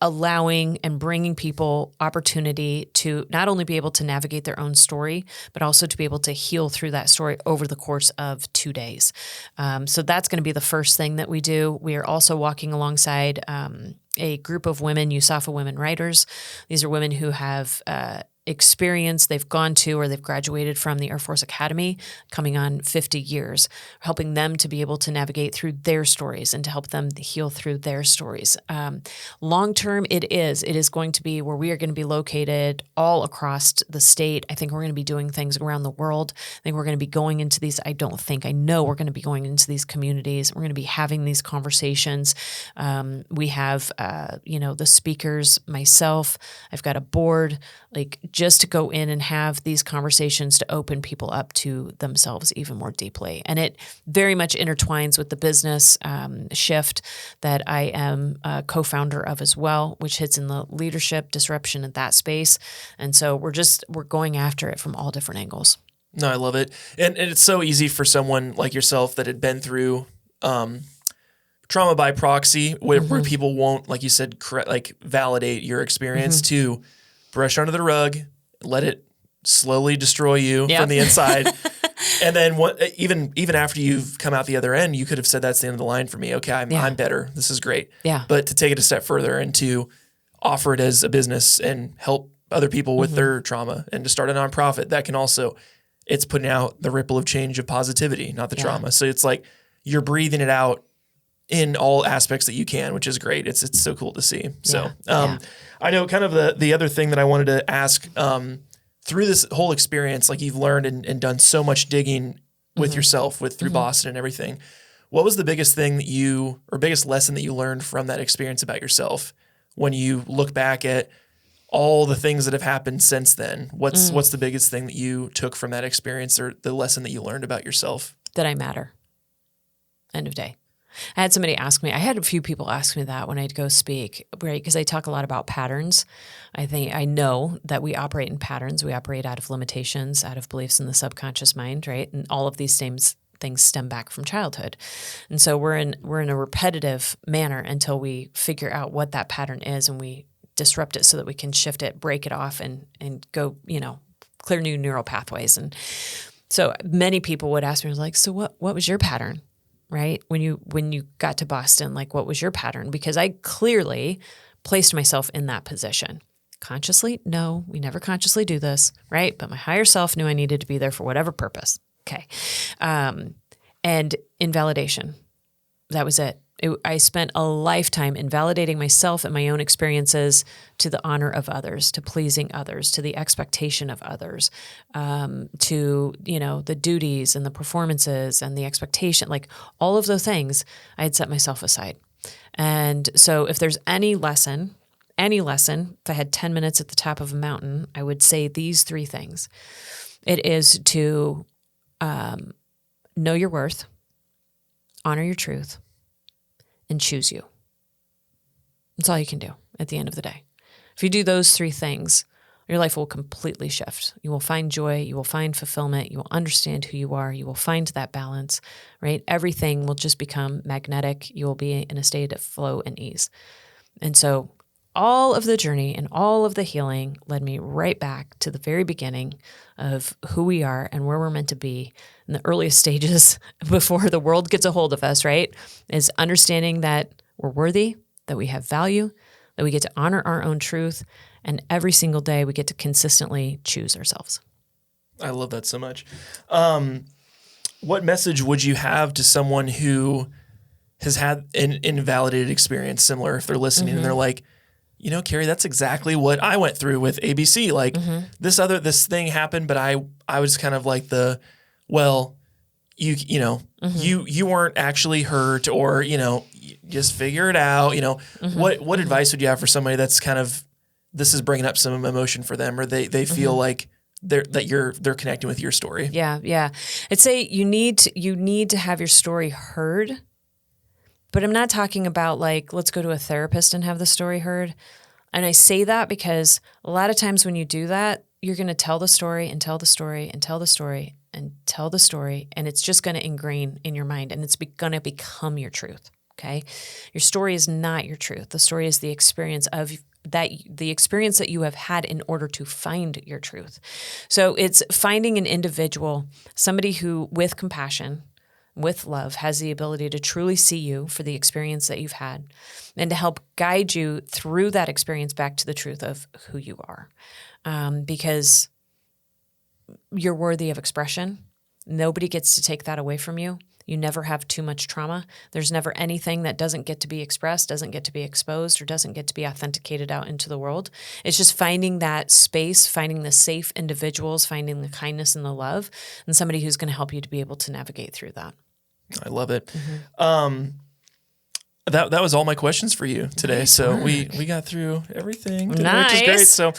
Allowing and bringing people opportunity to not only be able to navigate their own story, but also to be able to heal through that story over the course of 2 days. So that's going to be the first thing that we do. We are also walking alongside a group of women, USAFA women writers. These are women who have experience, they've gone to or they've graduated from the Air Force Academy, coming on 50 years, helping them to be able to navigate through their stories and to help them heal through their stories. Long term, it is going to be where we are going to be located all across the state. I think we're going to be doing things around the world. I think we're going to be going into these, I know we're going to be going into these communities. We're going to be having these conversations. We have, the speakers, myself, I've got a board, like just to go in and have these conversations to open people up to themselves even more deeply. And it very much intertwines with the business shift that I am a co-founder of as well, which hits in the leadership disruption in that space. And so we're going after it from all different angles. No, I love it. And it's so easy for someone like yourself that had been through trauma by proxy where people won't, like you said, validate your experience to brush under the rug, let it slowly destroy you from the inside. And then even after you've come out the other end, you could have said, that's the end of the line for me. Okay, I'm better. This is great. Yeah. But to take it a step further and to offer it as a business and help other people with their trauma and to start a nonprofit, that can also, it's putting out the ripple of change of positivity, not the trauma. So it's like you're breathing it out in all aspects that you can, which is great. It's so cool to see. So I know kind of the other thing that I wanted to ask through this whole experience, like you've learned and done so much digging with yourself through Boston and everything. What was the biggest thing biggest lesson that you learned from that experience about yourself when you look back at all the things that have happened since then, what's the biggest thing that you took from that experience or the lesson that you learned about yourself? That I matter. End of day. I had somebody ask me, I had a few people ask me that when I'd go speak, right? Because I talk a lot about patterns. I know that we operate in patterns. We operate out of limitations, out of beliefs in the subconscious mind, right? And all of these things stem back from childhood. And so we're in a repetitive manner until we figure out what that pattern is and we disrupt it so that we can shift it, break it off and go, clear new neural pathways. And so many people would ask me, like, so what was your pattern, right? When you got to Boston, like, what was your pattern? Because I clearly placed myself in that position. Consciously? No, we never consciously do this, right? But my higher self knew I needed to be there for whatever purpose. Okay. And invalidation. That was it. I spent a lifetime invalidating myself and my own experiences to the honor of others, to pleasing others, to the expectation of others, to, the duties and the performances and the expectation, like all of those things, I had set myself aside. And so if there's any lesson, if I had 10 minutes at the top of a mountain, I would say these 3 things. It is to know your worth, honor your truth, and choose you. That's all you can do at the end of the day. If you do those 3 things, your life will completely shift. You will find joy. You will find fulfillment. You will understand who you are. You will find that balance, right? Everything will just become magnetic. You will be in a state of flow and ease. And so all of the journey and all of the healing led me right back to the very beginning of who we are and where we're meant to be in the earliest stages before the world gets a hold of us, right? Is understanding that we're worthy, that we have value, that we get to honor our own truth, and every single day we get to consistently choose ourselves. I love that so much. What message would you have to someone who has had an invalidated experience similar if they're listening and they're like, Cari, that's exactly what I went through with ABC. Like this thing happened, but I was kind of like you weren't actually hurt or, just figure it out. What advice would you have for somebody that's kind of, this is bringing up some emotion for them or they feel like they're connecting with your story? Yeah. I'd say you need to have your story heard. But I'm not talking about like, let's go to a therapist and have the story heard. And I say that because a lot of times when you do that, you're going to tell the story and tell the story and tell the story and tell the story. And it's just going to ingrain in your mind and it's going to become your truth. Okay. Your story is not your truth. The story is the experience that you have had in order to find your truth. So it's finding an individual, somebody who with compassion, with love, has the ability to truly see you for the experience that you've had and to help guide you through that experience back to the truth of who you are. Because you're worthy of expression. Nobody gets to take that away from you. You never have too much trauma. There's never anything that doesn't get to be expressed, doesn't get to be exposed, or doesn't get to be authenticated out into the world. It's just finding that space, finding the safe individuals, finding the kindness and the love, and somebody who's going to help you to be able to navigate through that. I love it. That was all my questions for you today. Nice. So we got through everything today, Nice. which is great. So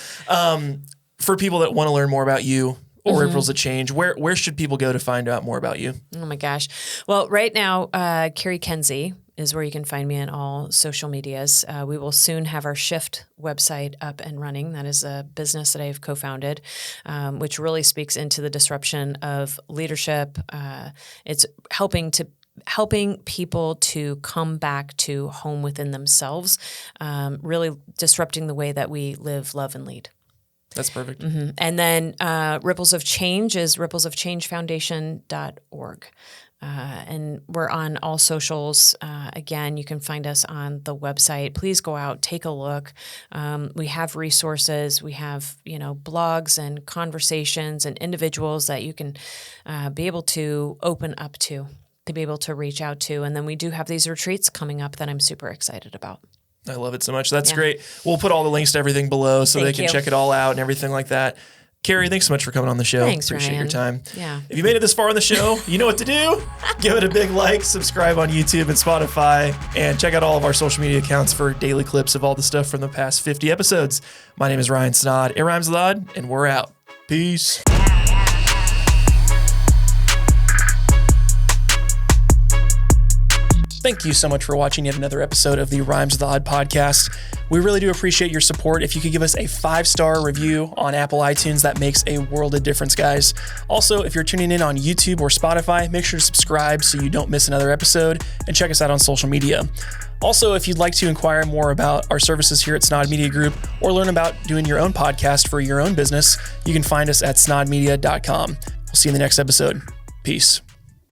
for people that want to learn more about you or Ripples of Change, where should people go to find out more about you? Oh my gosh. Well, right now, Cari Kenzie is where you can find me on all social medias. We will soon have our Shift website up and running. That is a business that I have co-founded, which really speaks into the disruption of leadership. It's helping people to come back to home within themselves, really disrupting the way that we live, love, and lead. That's perfect. And then Ripples of Change is ripplesofchangefoundation.org. And we're on all socials. Again, you can find us on the website. Please go out, take a look. We have resources. We have, blogs and conversations and individuals that you can be able to open up to be able to reach out to. And then we do have these retreats coming up that I'm super excited about. I love it so much. That's great. We'll put all the links to everything below so they can check it all out and everything like that. Cari, thanks so much for coming on the show. Thanks, Appreciate Ryan. your time. Yeah. If you made it this far in the show, you know what to do. Give it a big like, subscribe on YouTube and Spotify, and check out all of our social media accounts for daily clips of all the stuff from the past 50 episodes. My name is Ryan Snaadt. It rhymes a lot, and we're out. Peace. Thank you so much for watching yet another episode of the Rhymes with the Odd podcast. We really do appreciate your support. If you could give us a 5-star review on Apple iTunes, that makes a world of difference, guys. Also, if you're tuning in on YouTube or Spotify, make sure to subscribe so you don't miss another episode, and check us out on social media. Also, if you'd like to inquire more about our services here at Snaadt Media Group or learn about doing your own podcast for your own business, you can find us at snaadmedia.com. We'll see you in the next episode. Peace.